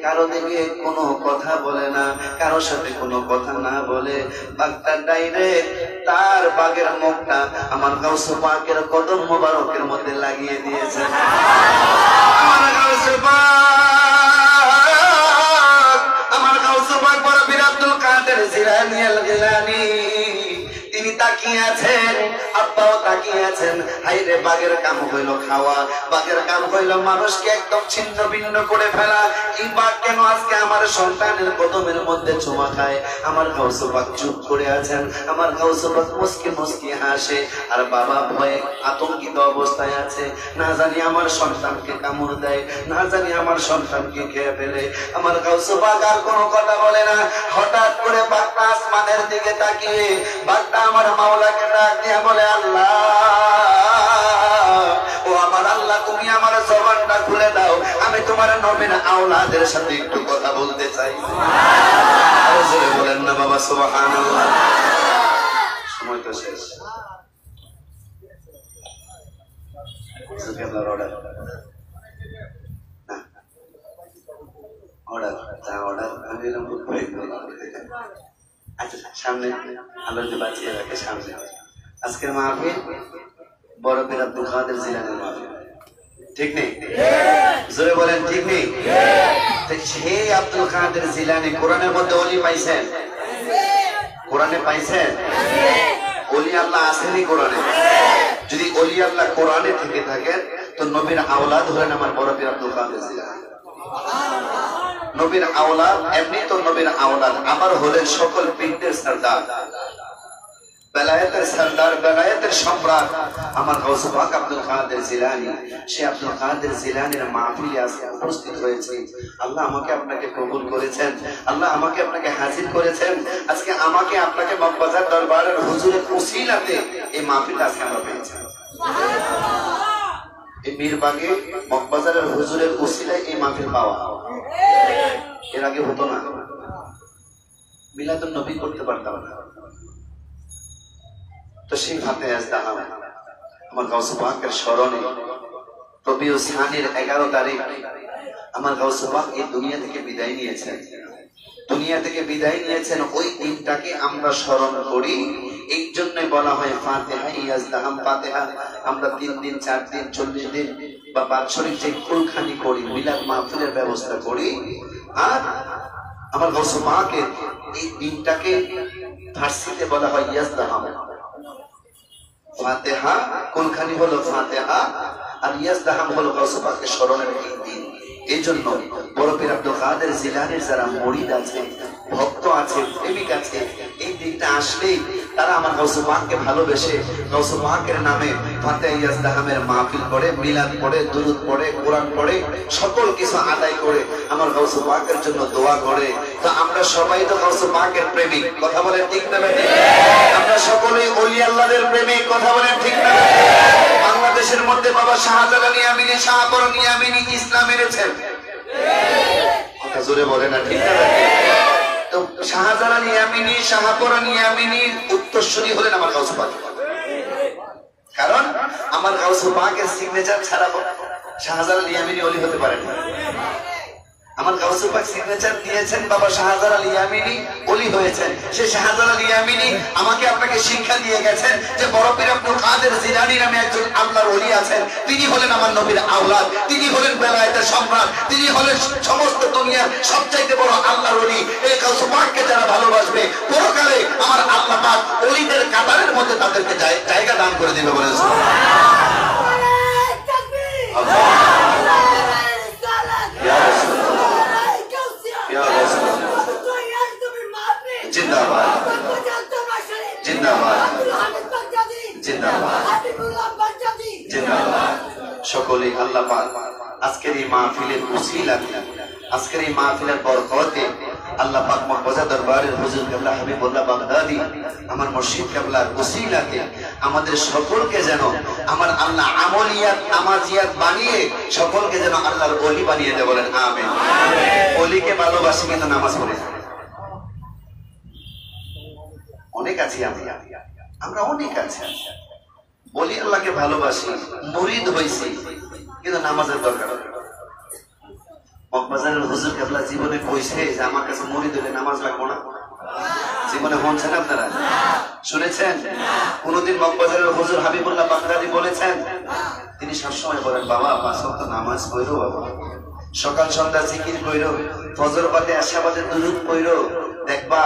কারো দিকে কোনো কথা বলে না, কারোর সাথে কোনো কথা না বলে বাঘটা ডাইরেক্ট তার বাঘের মুখটা আমার গাউস পাকের কদম মোবারকের মধ্যে লাগিয়ে দিয়েছে। আমার গাউস পাক বড় বীর আব্দুল কাদের জিলানী আল গিলানী, তিনি তাকিয়ে আছেন, আব্বাও তাকিয়ে আছেন। হাইরে বাঘের কাম হইল খাওয়া, বাঘের কাম হইল মানুষকে একদম ছিন্ন ভিন্ন করে ফেলা। এই বাঘ কেন আজকে আমার সন্তানের কদমের মধ্যে চুমা খায়? আমার গাউস পাক চুপ করে আছেন, আমার গাউস পাক মুস্কি মুস্কি হাসে, আর বাবা ভয়ে আতঙ্কিত অবস্থায় আছে। না জানি আমার সন্তানকে কামড় দেয়, না জানি আমার সন্তানকে খেয়ে ফেলে। আমার গাউস পাক আর কোনো কথা বলে না। হঠাৎ করে বাঘটা আসমানের দিকে তাকিয়ে বাঘটা আমার মাওলাকে ডাক দিয়ে বলে, আল্লাহ, ও আমার আল্লাহ, তুমি আমার জবানটা খুলে দাও, আমি তোমার নবীর আওলাদের সাথে একটু কথা বলতে চাই। বলেন না বাবা সুবহানাল্লাহ। সময় তো শেষ। সামনে আল্লাহ বাঁচিয়ে রাখে সামনে। আজকের মাহফিল বড় পীর আব্দুল কাদের জিলানীর মাহফিল, ঠিক নেই? জোরে বলেন ঠিক নেই? সেই আব্দুল কাদের জিলানী কোরআনের মধ্যে ওলি পাইছেন? কোরআনে পাইছেন? ওলি আল্লাহ আসেনি কোরআনে? যদি ওলি আল্লাহ কোরআনে থেকে থাকেন তো নবীর আওলাদ হলেন আমার বড় পীর আব্দুল কাদের জিলানী। নবীর আওলাদ এমনি তো নবীর আওলাদ, আমার হলেন সকল পীরদের সরদার, বেলায়েতের সরদার, বেলায়েতের সম্রাট আমার গাউস পাক আব্দুল কাদের জিলানী। সে আব্দুল কাদের জিলানীর মাহফিলে আজকে উপস্থিত হয়েছে। আল্লাহ আমাকে আপনাকে কবুল করেছেন, আল্লাহ আমাকে আপনাকে হাজির করেছেন। আজকে আমাকে আপনাকে মগবাজার দরবারের হুজুরের উসিলাতে এই মাহফিলটা আজকে আমরা পেয়েছি। এই মীরবাগে মগবাজারের হুজুরের উসিলায় এই মাহফিল পাওয়া, এর আগে হতো না। মিলাদুন নবী করতে পারতাম না। তো সেই হাতে আমার গাউস পাকের স্মরণে রবিউল সানির 11 তারিখ আমার গাউস পাক এই দুনিয়া থেকে বিদায় নিয়েছেন। দুনিয়া থেকে বিদায় নিয়েছেন, ওই দিনটাকে আমরা স্মরণ করি। এই জন্যই বলা হয় ফাতিহা ইয়াজদাহাম ফাতিহা। আমরা 3 দিন 4 দিন 40 দিন বা বাৎসরিক যে কুলখানি করি, মিলাদ মাহফিলের ব্যবস্থা করি। আর আমার গাউস পাকের এই দিনটাকে ফার্সিতে বলা হয় ইয়াজদাহাম। ফাতিহা কোনখানি হলো ফাতিহা, আর ইয়াজদাহাম হলো গাউস পাকের স্মরণের এই দিন। এই জন্য বড় পীর আব্দুল কাদের জিলানীর যারা মুরিদ আছে, ভক্ত আছে, প্রেমিক আছে, এই দিনটা আসলেই তারা আমার গাউস পাককে ভালোবেসে গাউস পাকের নামে ফাতিহা ইয়াজদাহামের মাহফিল করে, মিলাদ পড়ে, দুরূদ পড়ে, কোরআন পড়ে, সকল কিছু আদায় করে আমার গাউস পাকের জন্য দোয়া করে। তো আমরা সবাই তো গাউস পাকের প্রেমিক, কথা বলেন ঠিক না? আমরা সকলেই ওলি আল্লাহর প্রেমিক, কথা বলেন ঠিক না? বাংলাদেশের মধ্যে বাবা শাহজালাল ইয়ামিনী, শাহপরান ইয়ামিনী ইসলাম এনেছেন, কথা জোরে বলে না ঠিক না? তো শাহজালাল ইয়ামিনী, শাহপরান ইয়ামিনীর উত্তরসূরি হলেন আমার গাউস পাক। কারণ আমার গাউস পাকের সিগনেচার ছাড়া শাহজালাল ইয়ামিনী ওলি হতে পারে না। আমার গাউস পাক সিগনেচার দিয়েছেন, বাবা শাহজালাল ইয়ামিনী ওলি হয়েছেন। সে শাহজালাল ইয়ামিনী আমাকে আপনাকে শিক্ষা দিয়ে গেছেন যে বড় পীর আব্দুল কাদের জিলানী নামে একজন আল্লাহর ওলি আছেন। তিনি হলেন আমার নবীর আওলাদ, তিনি হলেন বেলায়েতের সম্রাট, তিনি হলেন সমস্ত দুনিয়ার সবচাইতে বড় আল্লাহর ওলি। এই গাউস পাককে যারা ভালোবাসবে পরকালে আমার আল্লাহ পাক ওলিদের কাতারের মধ্যে তাদেরকে জায়গা দান করে দিবে বলে জিন্দাবাদ, জিন্দাবাদ, জিন্দাবাদ, জিন্দাবাদ। সকলেই আল্লাহ পাক আজকের এই মাহফিলের উসিলাতে, আজকের এই মাহফিলের বরকতে আল্লাহ পাক মগবাজার দরবারের হুজুর কেবলা হাবিবুল্লাহ বাগদাদি আমার মুর্শিদ কেবলার উসিলাতে আমাদের সকলকে যেন আমার আল্লাহ আমলিয়াত নামাজিয়াত বানিয়ে সকলকে যেন আল্লাহর ওলি বানিয়ে দেয়, বলেন আমিন। ওলিকে ভালোবাসি কিন্তু নামাজ পড়ি না। অনেক আছি আমরা অনেক আছি, বলি আল্লাহকে ভালোবাসি, মুরিদ হইছি, কিন্তু নামাজের দরকার। মগবাজারের হুজুর কেবলা জীবনে কইছে যে আমার কাছে মুরিদ হলে নামাজ লাগবো না। জীবনে শুনছেন আপনারা? শুনেছেন? কোনদিন মগবাজারের হুজুর হাবিবুল্লাহ বাগদাদি বলেছেন? তিনি সবসময় বলেন, বাবা 5 ওয়াক্ত নামাজ পড়ো, বাবা সকাল সন্ধ্যা জিকির কইরো, ফজর বাদে আশাবাদে দুরূদ পড়ো, দেখবা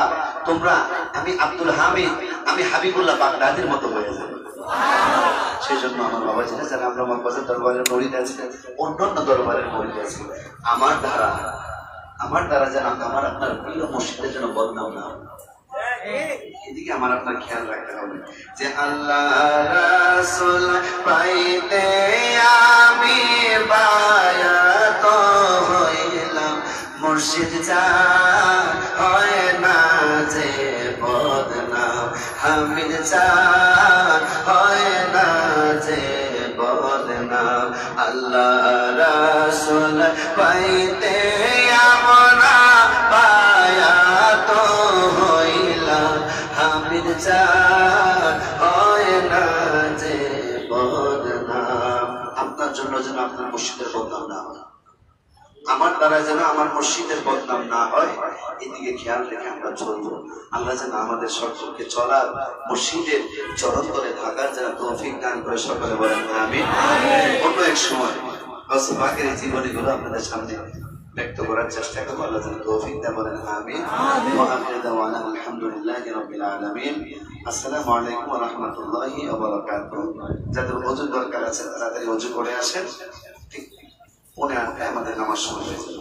তোমরা আমি আব্দুল হামিদ, আমি হাবিবুল্লাহ বাগদাদির মতো হয়ে যাবে। সেই জন্য আমার বাবা ছিল যারা আমরা মক্কার দরবারের মরিদ আছে, অন্যান্য দরবারের মরিদ আছে, আমার দ্বারা যেন আমার আপনার প্রিয় মসজিদের জন্য বদনাম না, এদিকে আমার আপনার খেয়াল রাখতে হবে যে আল্লাহ রাসূল পাইতে আমি বায়াত হইলাম, মুর্শিদ জান হয় না যে বদনাম, হামিদ জান হয় না যে বদনাম, আল্লাহ রাসূল পাইতে আমরা বায়াত হইলাম, হামিদ জান হয় না যে বদনাম। আপনার জন্য যেন আপনার মসজিদের বদনাম না হয়, আমার দ্বারা যেন আমার মসজিদের বদনাম না হয়, এদিকে খেয়াল রেখে আমরা চলবো। আল্লাহ যেন আমাদের সকলকে চলার, মসজিদের চরণ ধরে থাকার যেন তৌফিক দান করে, সকলে বলেন আমিন। অন্য এক সময় রাসূল পাকের জীবনীগুলো আপনাদের সামনে ব্যক্ত করার চেষ্টা করবো, আল্লাহ যেন তৌফিক দেন, বলেন আমিন। ওয়া আখিরু দাওয়ানা আলহামদুলিল্লাহি রাব্বিল আলামিন। আসসালামু আলাইকুম ওয়া রাহমাতুল্লাহি ওয়া বারাকাতুহু। যাদের ওযু দরকার আছে তাড়াতাড়ি ওযু করে আসেন, ঠিক 8:30 আমাদের নামাজ শুরু হয়ে যাবে।